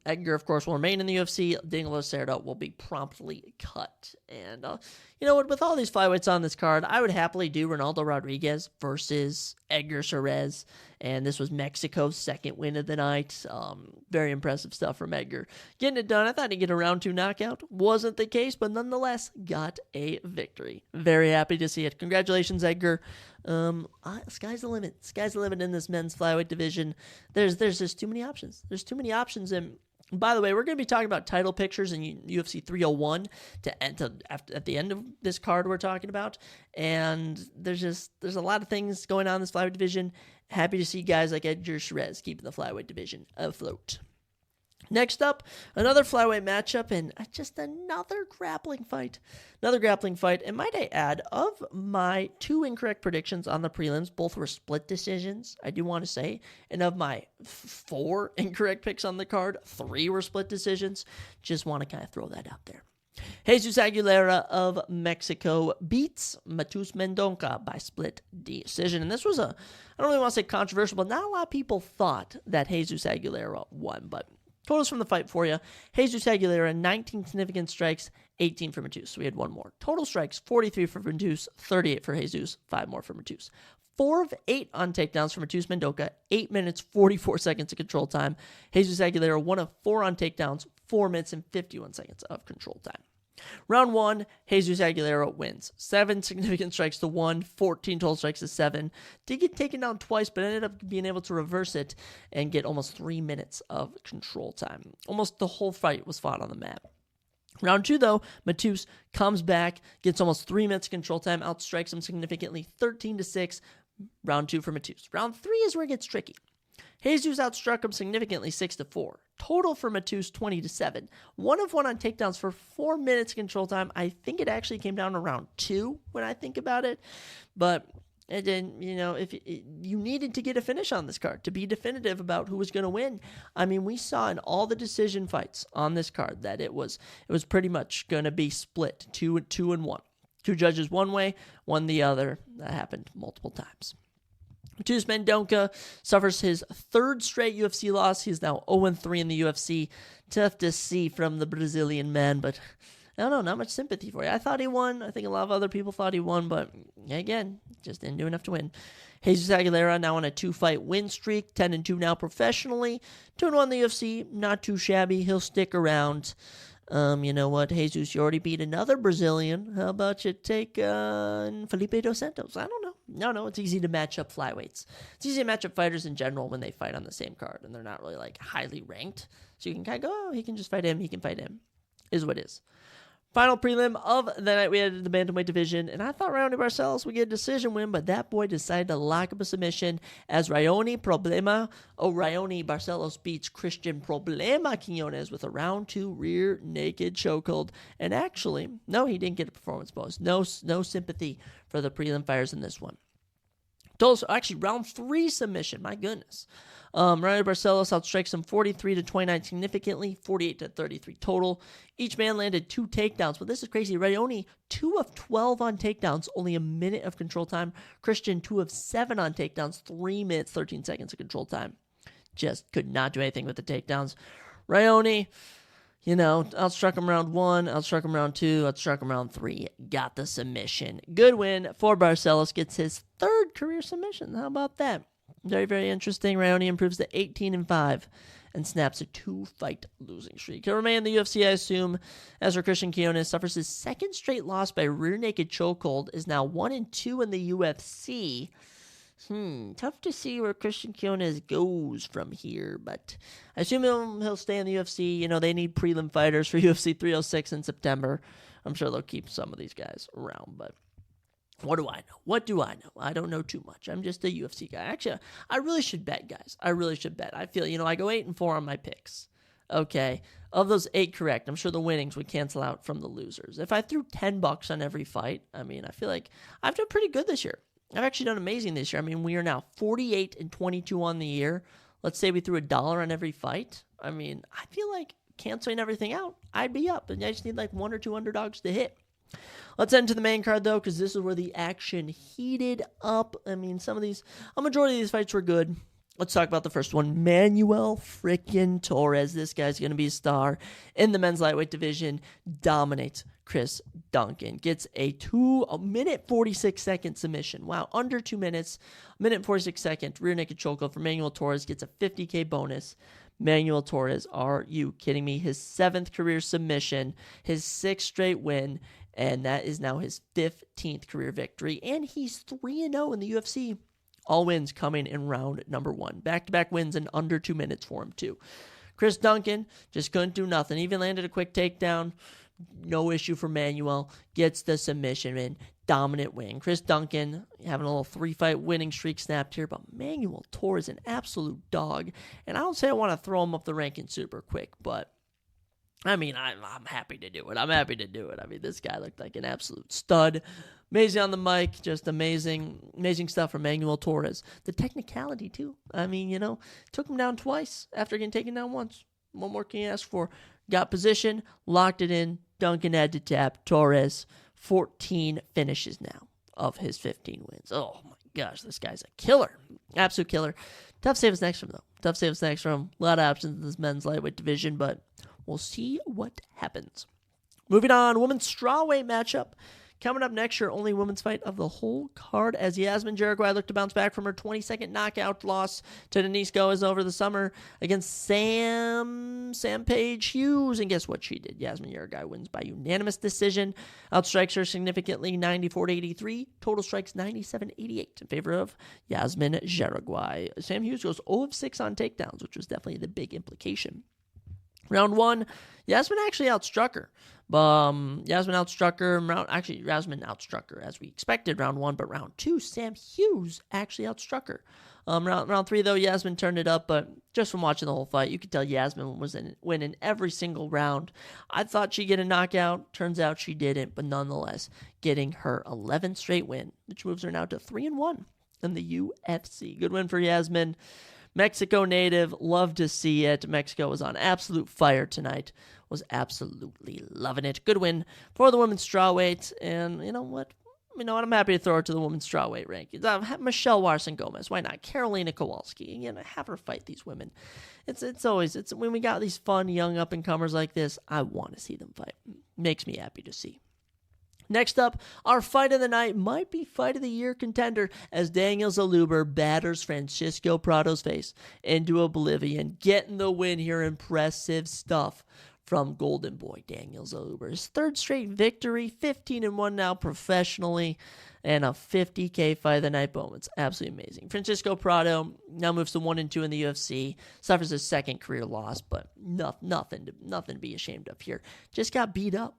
Edgar, of course, will remain in the UFC. Daniel Lacerda will be promptly cut. And, you know what? With all these flyweights on this card, I would happily do Ronaldo Rodriguez versus Edgar Chairez. And this was Mexico's second win of the night. Very impressive stuff from Edgar. Getting it done. I thought he'd get a round 2 knockout. Wasn't the case, but nonetheless got a victory. Very happy to see it. Congratulations, Edgar. Sky's the limit. Sky's the limit in this men's flyweight division. There's just too many options. There's too many options. And by the way, we're going to be talking about title pictures in UFC 301 at the end of this card we're talking about. And there's a lot of things going on in this flyweight division. Happy to see guys like Edgar Chairez keeping the flyweight division afloat. Next up, another flyweight matchup and just another grappling fight. And might I add, of my 2 incorrect predictions on the prelims, both were split decisions, I do want to say. And of my 4 incorrect picks on the card, 3 were split decisions. Just want to kind of throw that out there. Jesus Aguilera of Mexico beats Matus Mendonca by split decision. And this was I don't really want to say controversial, but not a lot of people thought that Jesus Aguilera won, but Totals from the fight for you. Jesus Aguilera, 19 significant strikes, 18 for Matus. So we had one more. Total strikes, 43 for Matus, 38 for Jesus, 5 more for Matus. 4 of 8 on takedowns for Matus Mendoza, 8 minutes, 44 seconds of control time. Jesus Aguilera, 1 of 4 on takedowns, 4 minutes and 51 seconds of control time. Round 1, Jesus Aguilera wins. 7 significant strikes to 1, 14 total strikes to 7. Did get taken down twice, but ended up being able to reverse it and get almost 3 minutes of control time. Almost the whole fight was fought on the mat. Round 2, though, Matus comes back, gets almost 3 minutes of control time, outstrikes him significantly, 13-6. Round 2 for Matus. Round 3 is where it gets tricky. Jesus outstruck him significantly, 6-4. Total for Matus, 20-7. 1 of 1 on takedowns for 4 minutes control time. I think it actually came down to round 2 when I think about it. But then, if you needed to get a finish on this card to be definitive about who was going to win. I mean, we saw in all the decision fights on this card that it was pretty much going to be split 2-1. 2 judges one way, 1 the other. That happened multiple times. Matus Mendoza suffers his 3rd straight UFC loss. He's now 0-3 in the UFC. Tough to see from the Brazilian man, but I don't know, not much sympathy for you. I thought he won. I think a lot of other people thought he won, but again, just didn't do enough to win. Jesus Aguilera now on a 2-fight win streak, 10-2 now professionally. 2-1 in the UFC, not too shabby. He'll stick around. You know what, Jesus, you already beat another Brazilian. How about you take Felipe Dos Santos? I don't know. No, it's easy to match up flyweights. It's easy to match up fighters in general when they fight on the same card, and they're not really, highly ranked. So you can kind of go, oh, he can just fight him, he can fight him. Is what is. Final prelim of the night, we had the bantamweight division, and I thought Raoni Barcelos would get a decision win, but that boy decided to lock up a submission as Raoni Barcelos beats Christian Problema Quinones with a round 2 rear naked chokehold. And actually, no, he didn't get a performance bonus. No sympathy for the prelim fighters in this one. Actually, round 3 submission, my goodness. Raoni Barcelos outstrikes him 43-29 significantly, 48-33 total. Each man landed 2 takedowns, but this is crazy. Raoni, 2 of 12 on takedowns, only a minute of control time. Christian, 2 of 7 on takedowns, 3 minutes, 13 seconds of control time. Just could not do anything with the takedowns. Raoni, outstruck him round 1, outstruck him round 2, outstruck him round 3. Got the submission. Good win for Barcelos. Gets his 3rd career submission. How about that? Very, very interesting. Raoni improves to 18-5 and snaps a 2-fight losing streak. He'll remain in the UFC, I assume, as for Christian Quinones suffers his 2nd straight loss by rear naked chokehold, is now 1-2 in the UFC. Tough to see where Christian Quinones goes from here, but I assume he'll stay in the UFC. They need prelim fighters for UFC 306 in September. I'm sure they'll keep some of these guys around, but what do I know? What do I know? I don't know too much. I'm just a UFC guy. Actually, I really should bet, guys. I really should bet. I feel, I go 8-4 on my picks. Okay. Of those 8 correct, I'm sure the winnings would cancel out from the losers. If I threw $10 on every fight, I feel like I've done pretty good this year. I've actually done amazing this year. We are now 48-22 on the year. Let's say we threw $1 on every fight. I feel like canceling everything out, I'd be up. And I just need 1 or 2 underdogs to hit. Let's head into the main card, though, because this is where the action heated up. A majority of these fights were good. Let's talk about the first one. Manuel frickin' Torres. This guy's going to be a star in the men's lightweight division. Dominates Chris Duncan. Gets a minute 46 second submission. Wow, under 2 minutes. Minute 46 second rear naked chokehold for Manuel Torres. Gets a $50K bonus. Manuel Torres, are you kidding me? His 7th career submission. His 6th straight win. And that is now his 15th career victory. And he's 3-0 in the UFC. All wins coming in round number 1. Back-to-back wins in under 2 minutes for him, too. Chris Duncan just couldn't do nothing. Even landed a quick takedown. No issue for Manuel. Gets the submission in. Dominant win. Chris Duncan having a little 3-fight winning streak snapped here. But Manuel Torres, an absolute dog. And I don't say I want to throw him up the ranking super quick, but I'm happy to do it. I'm happy to do it. This guy looked like an absolute stud. Amazing on the mic. Just amazing stuff from Manuel Torres. The technicality, too. Took him down twice after getting taken down once. What more can you ask for? Got position, locked it in. Duncan had to tap. Torres, 14 finishes now of his 15 wins. Oh, my gosh, this guy's a killer. Absolute killer. Tough save is next from him, though. Tough save is next from him. A lot of options in this men's lightweight division, but we'll see what happens. Moving on, women's strawweight matchup. Coming up next, your only women's fight of the whole card as Yasmin Jauregui looked to bounce back from her 22nd knockout loss to Denise Goes over the summer against Sam Page Hughes. And guess what she did? Yasmin Jauregui wins by unanimous decision. Outstrikes her significantly 94-83. Total strikes 97-88 in favor of Yasmin Jauregui. Sam Hughes goes 0 of 6 on takedowns, which was definitely the big implication. Round one, Yasmin actually outstruck her. Yasmin outstruck her as we expected round one, but round two, Sam Hughes actually outstruck her. Round three, though, Yasmin turned it up, but just from watching the whole fight, you could tell Yasmin was winning every single round. I thought she'd get a knockout. Turns out she didn't, but nonetheless, getting her 11th straight win, which moves her now to 3-1 in the UFC. Good win for Yasmin. Mexico native, love to see it. Mexico was on absolute fire tonight. Was absolutely loving it. Good win for the women's strawweight. And you know what? I'm happy to throw her to the women's strawweight rankings. Michelle Warson Gomez. Why not? Carolina Kowalski. Have her fight these women. It's always when we got these fun young up and comers like this, I want to see them fight. Makes me happy to see. Next up, our fight of the night might be fight of the year contender as Daniel Zellhuber batters Francisco Prado's face into oblivion, getting the win here. Impressive stuff from Golden Boy Daniel Zellhuber. His third straight victory, 15-1 now professionally, and a $50K fight of the night bonus. Absolutely amazing. Francisco Prado now moves to 1-2 in the UFC, suffers his second career loss, but nothing to be ashamed of here. Just got beat up,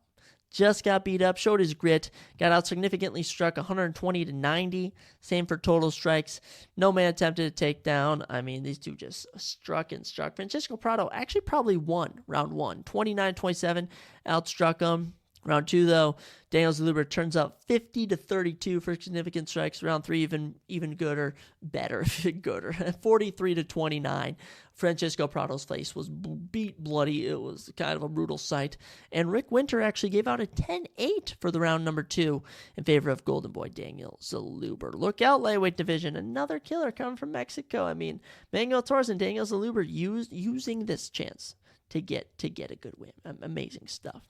showed his grit, got out significantly, struck 120-90. Same for total strikes. No man attempted to take down. I mean, these two just struck and struck. Francisco Prado actually probably won round one, 29-27, outstruck him. Round two, though, Daniel Zellhuber turns out 50-32 for significant strikes. Round three, even gooder, better, gooder, 43-29. Francisco Prado's face was beat bloody. It was kind of a brutal sight. And Rick Winter actually gave out a 10-8 for the round number two in favor of Golden Boy Daniel Zellhuber. Look out, lightweight division. Another killer coming from Mexico. I mean, Manuel Torres and Daniel Zellhuber using this chance to get a good win. Amazing stuff.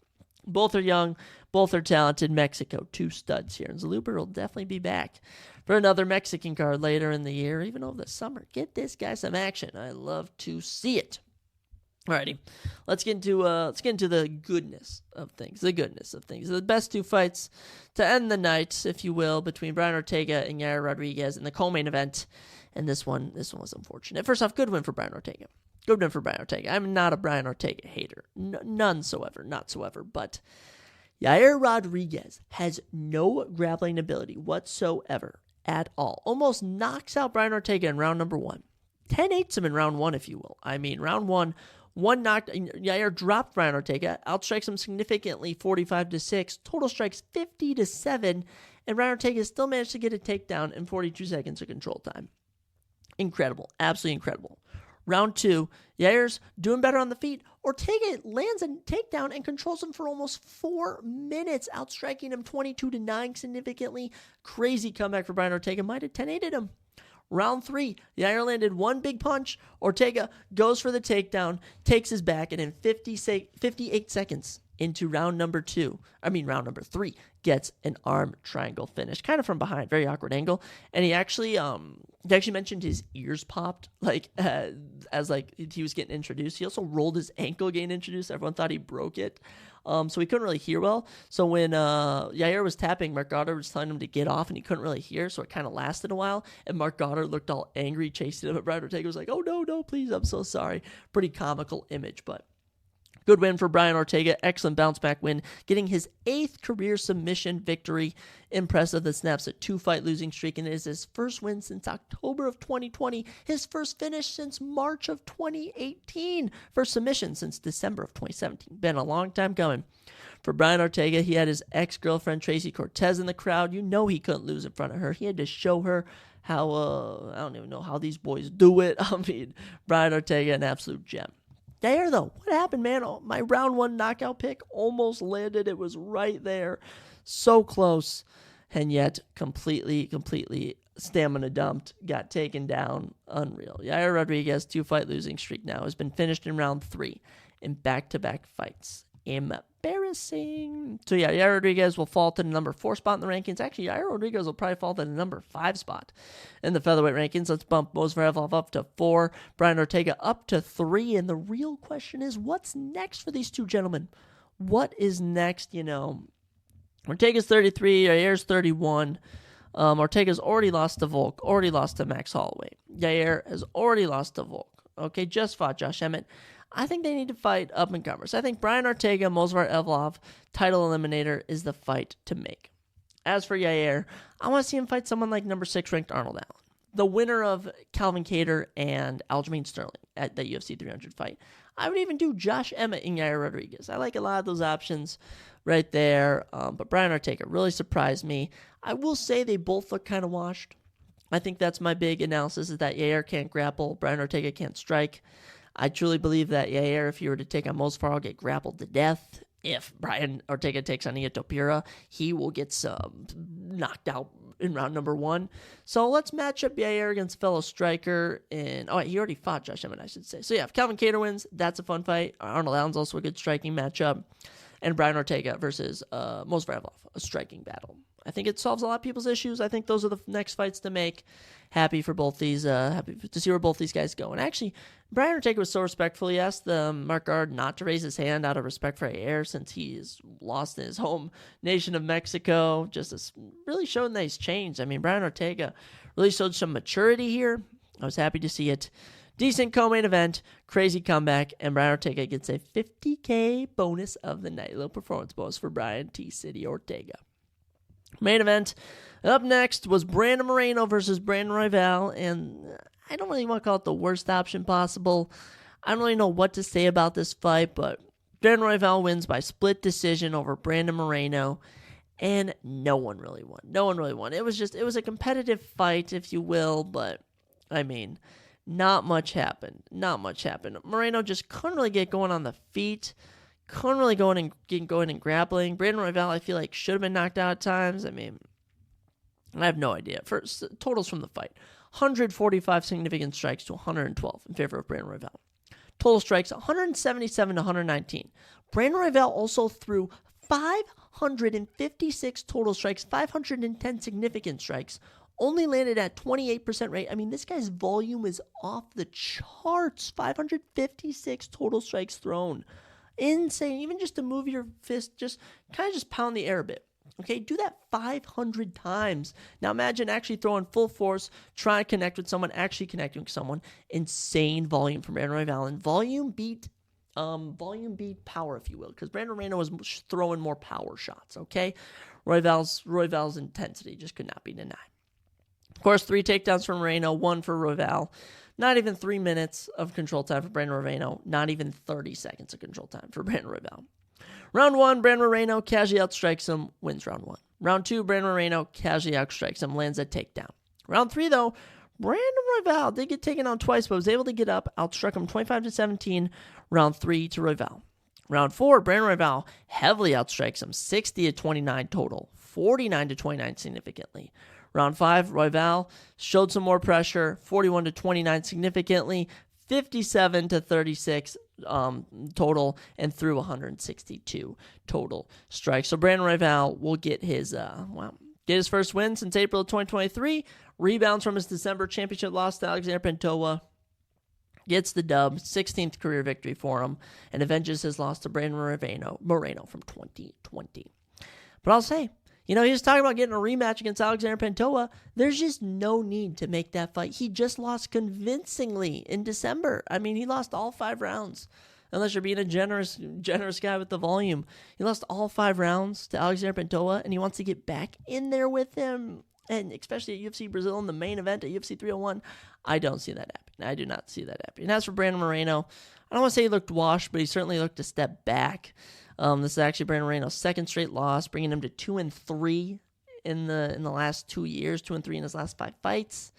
Both are young, both are talented. Mexico, two studs here. And Zellhuber will definitely be back for another Mexican card later in the year, even over the summer. Get this guy some action. I love to see it. Alrighty, let's get into the goodness of things. The best two fights to end the night, if you will, between Brian Ortega and Yair Rodriguez in the co-main event. And this one was unfortunate. First off, good win for Brian Ortega. Good win for Brian Ortega. I'm not a Brian Ortega hater. None whatsoever. But Yair Rodriguez has no grappling ability whatsoever at all. Almost knocks out Brian Ortega in round number one. 10-8s him in round one, if you will. I mean, round one knocked. Yair dropped Brian Ortega, outstrikes him significantly 45-6. Total strikes 50-7. And Brian Ortega still managed to get a takedown in 42 seconds of control time. Incredible. Absolutely incredible. Round two, Yair's doing better on the feet. Ortega lands a takedown and controls him for almost 4 minutes, outstriking him 22-9 significantly. Crazy comeback for Brian Ortega. Might have 10-8'd him. Round three, Yair landed one big punch. Ortega goes for the takedown, takes his back, and in 58 seconds into round number three, gets an arm triangle finish, kind of from behind, very awkward angle. And he actually mentioned his ears popped, as he was getting introduced. He also rolled his ankle getting introduced. Everyone thought he broke it. So he couldn't really hear well. So when Yair was tapping, Mark Goddard was telling him to get off, and he couldn't really hear, so it kind of lasted a while. And Mark Goddard looked all angry, chasing him, but Brian Ortega was like, "Oh, no, please, I'm so sorry." Pretty comical image, but good win for Brian Ortega. Excellent bounce-back win, getting his 8th career submission victory. Impressive that snaps a 2-fight losing streak, and it is his first win since October of 2020. His first finish since March of 2018. First submission since December of 2017. Been a long time coming. For Brian Ortega, he had his ex-girlfriend Tracy Cortez in the crowd. You know he couldn't lose in front of her. He had to show her how, I don't even know how these boys do it. I mean, Brian Ortega, an absolute gem. Yair, though, what happened, man? Oh, my round one knockout pick almost landed. It was right there. So close. and yet completely stamina dumped, got taken down. Unreal. Yair Rodriguez, 2-fight losing streak now, has been finished in round 3 in back-to-back fights. Embarrassing. So yeah, Yair Rodriguez will fall to the number 4 spot in the rankings. Actually, Yair Rodriguez will probably fall to the number 5 spot in the featherweight rankings. Let's bump Mozvarevov up to 4, Brian Ortega up to 3, and the real question is, what's next for these two gentlemen? What is next? Ortega's 33, Yair's 31. Ortega's already lost to Volk, already lost to Max Holloway. Yair has already lost to Volk. Okay, just fought Josh Emmett. I think they need to fight up-and-comers. I think Brian Ortega, Movsar Evloev, title eliminator is the fight to make. As for Yair, I want to see him fight someone like number 6 ranked Arnold Allen, the winner of Calvin Kattar and Aljamain Sterling at the UFC 300 fight. I would even do Josh Emmett and Yair Rodriguez. I like a lot of those options right there, but Brian Ortega really surprised me. I will say they both look kind of washed. I think that's my big analysis, is that Yair can't grapple, Brian Ortega can't strike. I truly believe that Yair, if you were to take on Mosfar, will get grappled to death. If Brian Ortega takes on Ian Topira, he will get knocked out in round number 1. So let's match up Yair against fellow striker. He already fought Josh Emmett, I should say. So yeah, if Calvin Kattar wins, that's a fun fight. Arnold Allen's also a good striking matchup. And Brian Ortega versus Movsar Evloev, a striking battle. I think it solves a lot of people's issues. I think those are the next fights to make. Happy for both these. Happy to see where both these guys go. And actually, Brian Ortega was so respectful. He asked the Mark Guard not to raise his hand out of respect for Yair, since he's lost in his home nation of Mexico. Just really showing that he's changed. I mean, Brian Ortega really showed some maturity here. I was happy to see it. Decent co-main event, crazy comeback, and Brian Ortega gets a $50K bonus of the night. A little performance bonus for Brian T. City Ortega. Main event up next was Brandon Moreno versus Brandon Royval, and I don't really want to call it the worst option possible. I don't really know what to say about this fight, but Brandon Royval wins by split decision over Brandon Moreno, and no one really won. It was a competitive fight, if you will, but I mean, not much happened. Moreno just couldn't really get going on the feet. Couldn't really go in and grappling. Brandon Royval, I feel like, should have been knocked out at times. I mean, I have no idea. First, totals from the fight: 145 significant strikes to 112 in favor of Brandon Royval. Total strikes: 177 to 119. Brandon Royval also threw 556 total strikes, 510 significant strikes. Only landed at 28% rate. I mean, this guy's volume is off the charts. 556 total strikes thrown. Insane. Even just to move your fist, just pound the air a bit. Okay, do that 500 times. Now imagine actually throwing full force, trying to connect with someone, actually connecting with someone. Insane volume from Brandon Royval. And volume beat power, if you will, because Brandon Moreno was throwing more power shots. Okay, Royval's intensity just could not be denied. Of course, 3 takedowns for Moreno, 1 for Royval. Not even 3 minutes of control time for Brandon Moreno. Not even 30 seconds of control time for Brandon Royval. Round 1, Brandon Moreno casually outstrikes him, wins round 1. Round 2, Brandon Moreno casually outstrikes him, lands a takedown. Round 3, though, Brandon Royval did get taken down twice, but was able to get up, outstruck him 25-17, round 3 to Royval. Round 4, Brandon Royval heavily outstrikes him, 60-29 total, 49-29 significantly. Round 5, Royval showed some more pressure, 41-29 significantly, 57-36 total, and threw 162 total strikes. So Brandon Royval will get his first win since April of 2023. Rebounds from his December championship loss to Alexander Pantoja. Gets the dub, 16th career victory for him, and avenges his loss to Brandon Moreno from 2020. But I'll say, he was talking about getting a rematch against Alexander Pantoja. There's just no need to make that fight. He just lost convincingly in December. I mean, he lost all 5 rounds. Unless you're being a generous guy with the volume. He lost all 5 rounds to Alexander Pantoja, and he wants to get back in there with him. And especially at UFC Brazil in the main event at UFC 301. I don't see that happening. I do not see that happening. And as for Brandon Moreno, I don't want to say he looked washed, but he certainly looked a step back. This is actually Brandon Moreno's second straight loss, bringing him to 2-3 in the last 2 years, 2-3 in his last 5 fights.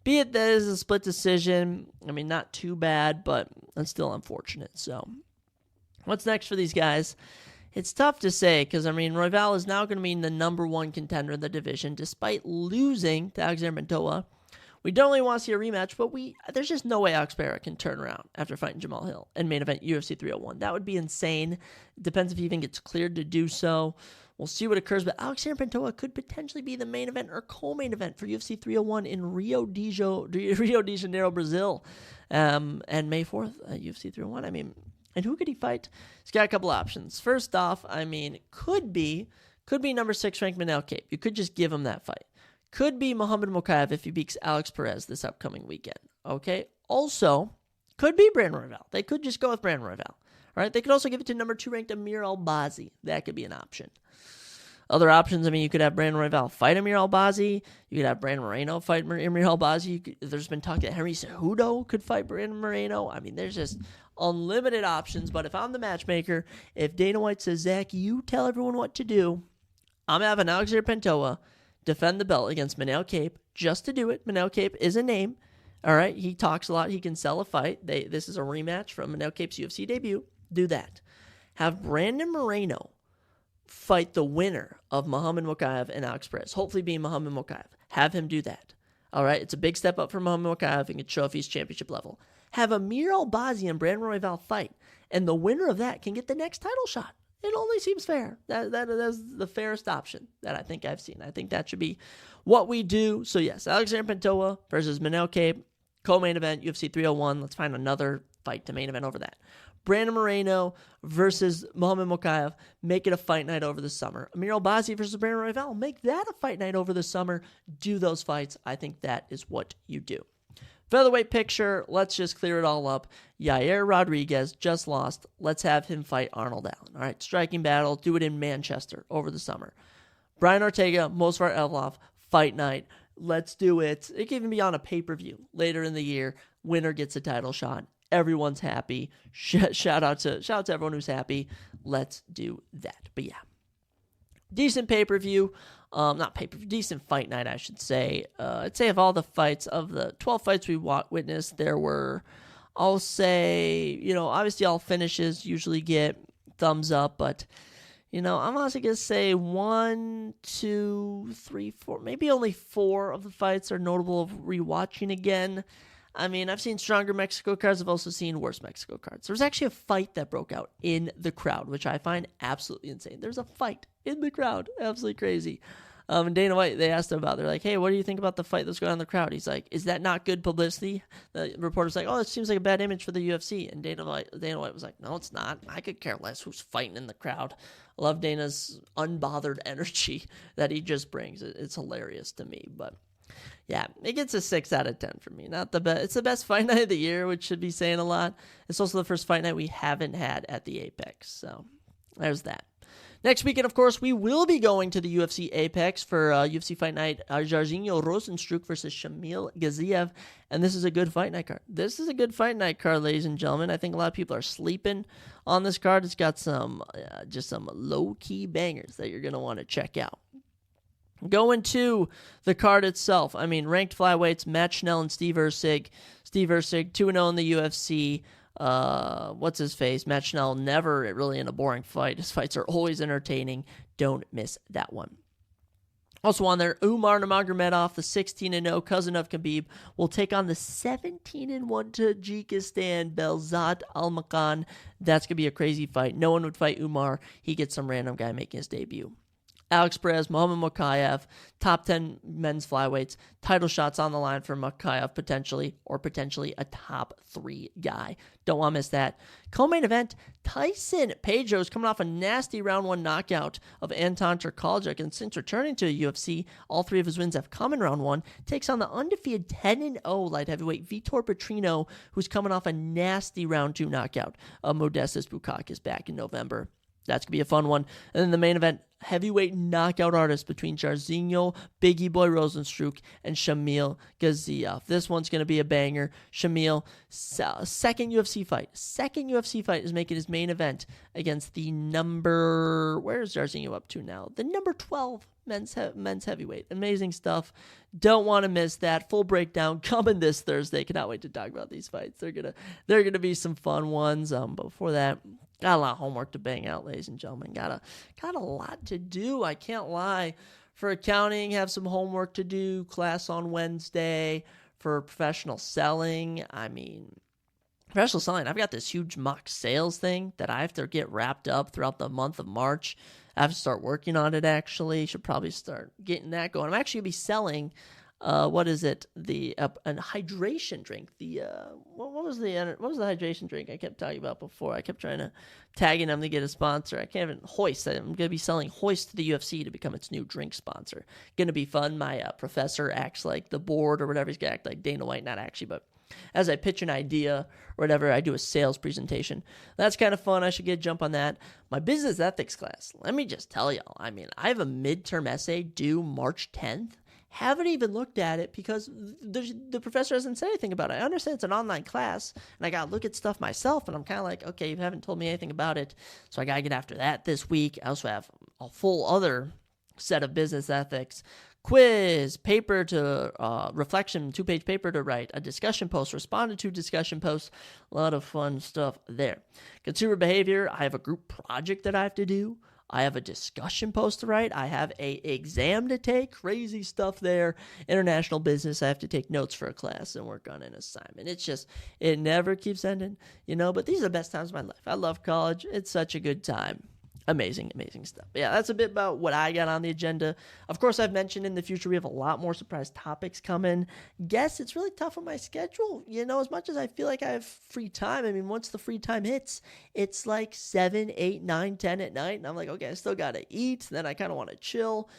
Be it that it is a split decision. I mean, not too bad, but it's still unfortunate. So, what's next for these guys? It's tough to say because, Royval is now going to be the number one contender in the division despite losing to Alexander Pantoja. We don't really want to see a rematch, but there's just no way Alex Pereira can turn around after fighting Jamal Hill and main event UFC 301. That would be insane. It depends if he even gets cleared to do so. We'll see what occurs, but Alexander Pantoja could potentially be the main event or co-main event for UFC 301 in Rio de Janeiro, Brazil, and May 4th at UFC 301. And who could he fight? He's got a couple options. First off, could be number 6 ranked Manel Kape. You could just give him that fight. Could be Muhammad Mokaev if he beats Alex Perez this upcoming weekend. Okay. Also, could be Brandon Royval. They could just go with Brandon Royval. All right. They could also give it to number 2 ranked Amir Albazi. That could be an option. Other options, you could have Brandon Royval fight Amir Albazi. You could have Brandon Moreno fight Amir Albazi. There's been talk that Henry Cejudo could fight Brandon Moreno. There's just unlimited options. But if I'm the matchmaker, if Dana White says, Zach, you tell everyone what to do, I'm having Alexander Pantoja defend the belt against Manel Kape just to do it. Manel Kape is a name. All right. He talks a lot. He can sell a fight. This is a rematch from Manel Kape's UFC debut. Do that. Have Brandon Moreno fight the winner of Muhammad Mokaev and Alex Perez. Hopefully being Muhammad Mokaev. Have him do that. All right. It's a big step up for Muhammad Mokaev and can show if he's championship level. Have Amir Albazi and Brandon Royval fight, and the winner of that can get the next title shot. It only seems fair. That is the fairest option that I think I've seen. I think that should be what we do. So, yes, Alexander Pantoja versus Manel Kape, co-main event, UFC 301. Let's find another fight to main event over that. Brandon Moreno versus Muhammad Mokaev. Make it a fight night over the summer. Amir Albazi versus Brandon Royval. Make that a fight night over the summer. Do those fights. I think that is what you do. Featherweight picture, let's just clear it all up. Yair Rodriguez just lost. Let's have him fight Arnold Allen. All right, striking battle. Do it in Manchester over the summer. Brian Ortega, Movsar Evloev, fight night. Let's do it. It can even be on a pay-per-view later in the year. Winner gets a title shot. Everyone's happy. Shout out to everyone who's happy. Let's do that. But yeah, decent pay-per-view. Not pay-per-view, decent fight night, I should say. I'd say of all the fights, of the 12 fights we witnessed, there were, I'll say, obviously all finishes usually get thumbs up, but, I'm honestly going to say 1, 2, 3, 4, maybe only 4 of the fights are notable of rewatching again. I've seen stronger Mexico cards. I've also seen worse Mexico cards. There was actually a fight that broke out in the crowd, which I find absolutely insane. There's a fight in the crowd. Absolutely crazy. And Dana White, they asked him about it. They're like, hey, what do you think about the fight that's going on in the crowd? He's like, is that not good publicity? The reporter's like, oh, it seems like a bad image for the UFC. And Dana White was like, no, it's not. I could care less who's fighting in the crowd. I love Dana's unbothered energy that he just brings. It's hilarious to me. But yeah, it gets a 6 out of 10 for me. Not the best. It's the best fight night of the year, which should be saying a lot. It's also the first fight night we haven't had at the Apex. So there's that. Next weekend, of course, we will be going to the UFC Apex for UFC Fight Night, Jairzinho Rozenstruik versus Shamil Gaziev, and this is a good fight night card. This is a good fight night card, ladies and gentlemen. I think a lot of people are sleeping on this card. It's got some just some low-key bangers that you're going to want to check out. Going to the card itself, ranked flyweights, Matt Schnell and Steve Erceg. Steve Erceg, 2-0 in the UFC. What's his face? Matt Schnell, never really in a boring fight. His fights are always entertaining. Don't miss that one. Also on there, Umar Nurmagomedov, the 16-0 cousin of Khabib, will take on the 17-1 Tajikistan Belzat Almakhan. That's going to be a crazy fight. No one would fight Umar. He gets some random guy making his debut. Alex Perez, Muhammad Mokaev, top 10 men's flyweights, title shots on the line for Mokaev potentially a top 3 guy. Don't want to miss that. Co-main event, Tyson Pedro's coming off a nasty round 1 knockout of Anton Turkaljuk, and since returning to the UFC, all 3 of his wins have come in round 1, takes on the undefeated 10-0 light heavyweight Vitor Petrino, who's coming off a nasty round 2 knockout of Modestas Bukauskas back in November. That's going to be a fun one. And then the main event, heavyweight knockout artist between Jairzinho, Biggie Boy Rozenstruik, and Shamil Gaziev. This one's going to be a banger. Shamil, second UFC fight is making his main event against the where's Jairzinho up to now? The number 12 men's heavyweight. Amazing stuff. Don't want to miss that. Full breakdown coming this Thursday. Cannot wait to talk about these fights. They're gonna be some fun ones. But before that, Got a lot of homework to bang out, ladies and gentlemen. Got a lot to do. I can't lie. For accounting, have some homework to do. Class on Wednesday. For professional selling, professional selling, I've got this huge mock sales thing that I have to get wrapped up throughout the month of March. I have to start working on it, actually. Should probably start getting that going. I'm actually going to be selling, a hydration drink. What was the hydration drink I kept talking about before? I kept trying to tagging them to get a sponsor. I can't even Hoist. I'm going to be selling Hoist to the UFC to become its new drink sponsor. Going to be fun. My professor acts like the board or whatever. He's going to act like Dana White, not actually, but as I pitch an idea or whatever, I do a sales presentation. That's kind of fun. I should get a jump on that. My business ethics class, let me just tell y'all, I have a midterm essay due March 10th. Haven't even looked at it because the professor hasn't said anything about it. I understand it's an online class, and I got to look at stuff myself, and I'm kind of like, okay, you haven't told me anything about it, so I got to get after that this week. I also have a full other set of business ethics quiz, paper to reflection, 2-page paper to write, a discussion post, responded to discussion posts, a lot of fun stuff there. Consumer behavior, I have a group project that I have to do. I have a discussion post to write. I have a exam to take. Crazy stuff there. International business, I have to take notes for a class and work on an assignment. It's just, it never keeps ending, but these are the best times of my life. I love college. It's such a good time. Amazing stuff. But yeah, that's a bit about what I got on the agenda. Of course, I've mentioned in the future we have a lot more surprise topics coming. Guess it's really tough on my schedule. As much as I feel like I have free time, once the free time hits, it's like 7, 8, 9, 10 at night. And I'm like, okay, I still got to eat. Then I kind of want to chill.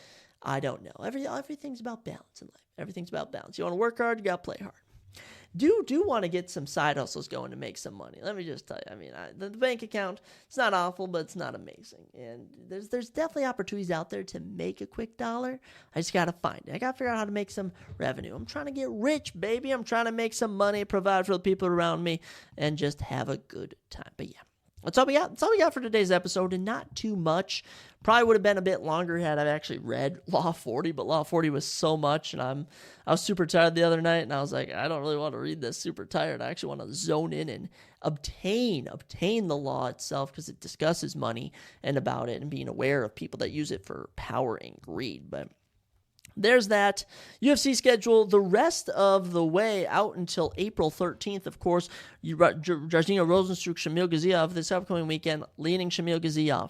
I don't know. Everything's about balance in life. Everything's about balance. You want to work hard, you got to play hard. Do want to get some side hustles going to make some money. Let me just tell you. The bank account, it's not awful, but it's not amazing. And there's definitely opportunities out there to make a quick dollar. I just got to find it. I got to figure out how to make some revenue. I'm trying to get rich, baby. I'm trying to make some money, provide for the people around me, and just have a good time. But yeah. That's all we got. That's all we got for today's episode, and not too much. Probably would have been a bit longer had I actually read Law 40, but Law 40 was so much, and I was super tired the other night, and I was like, I don't really want to read this super tired. I actually want to zone in and obtain the law itself because it discusses money and about it and being aware of people that use it for power and greed. But there's that UFC schedule the rest of the way out until April 13th. Of course, Jairzinho Rozenstruik, Shamil Gaziev this upcoming weekend, leading Shamil Gaziev.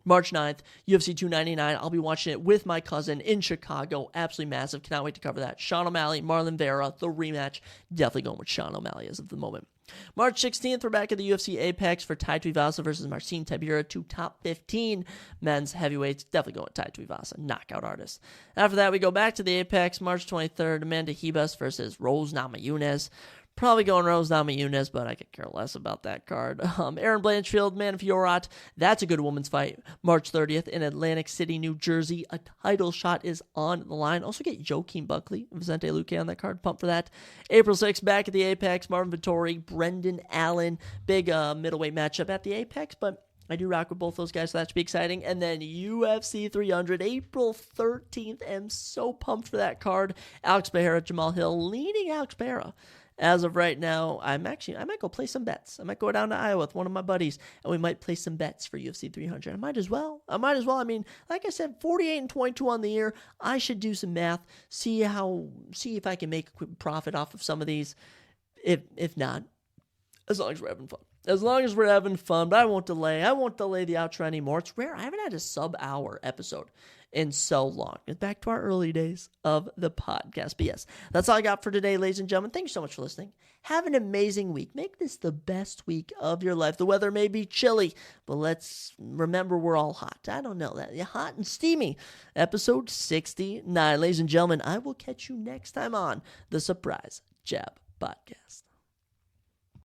March 9th, UFC 299. I'll be watching it with my cousin in Chicago. Absolutely massive. Cannot wait to cover that. Sean O'Malley, Marlon Vera, the rematch. Definitely going with Sean O'Malley as of the moment. March 16th, we're back at the UFC Apex for Tai Tuivasa versus Marcin Tybura, 2 top 15 men's heavyweights. Definitely going with Tai Tuivasa, knockout artist. After that, we go back to the Apex, March 23rd, Amanda Ribas versus Rose Namajunas. Probably going Rose Namajunas, but I could care less about that card. Erin Blanchfield, Manny Fiorot, that's a good women's fight. March 30th in Atlantic City, New Jersey. A title shot is on the line. Also get Joaquin Buckley, Vicente Luque on that card. Pump for that. April 6th, back at the Apex, Marvin Vettori, Brendan Allen. Big middleweight matchup at the Apex, but I do rock with both those guys, so that should be exciting. And then UFC 300, April 13th. I'm so pumped for that card. Alex Pereira, Jamal Hill, leading Alex Pereira. As of right now, I might go play some bets. I might go down to Iowa with one of my buddies, and we might play some bets for UFC 300. I might as well. Like I said, 48-22 on the year. I should do some math, see if I can make a quick profit off of some of these. If not, as long as we're having fun. But I won't delay the outro anymore. It's rare. I haven't had a sub-hour episode in so long. It's back to our early days of the podcast. But yes, that's all I got for today, ladies and gentlemen. Thank you so much for listening. Have an amazing week. Make this the best week of your life. The weather may be chilly, but let's remember we're all hot. I don't know that. Hot and steamy. Episode 69. Ladies and gentlemen, I will catch you next time on the Surprise Jab Podcast.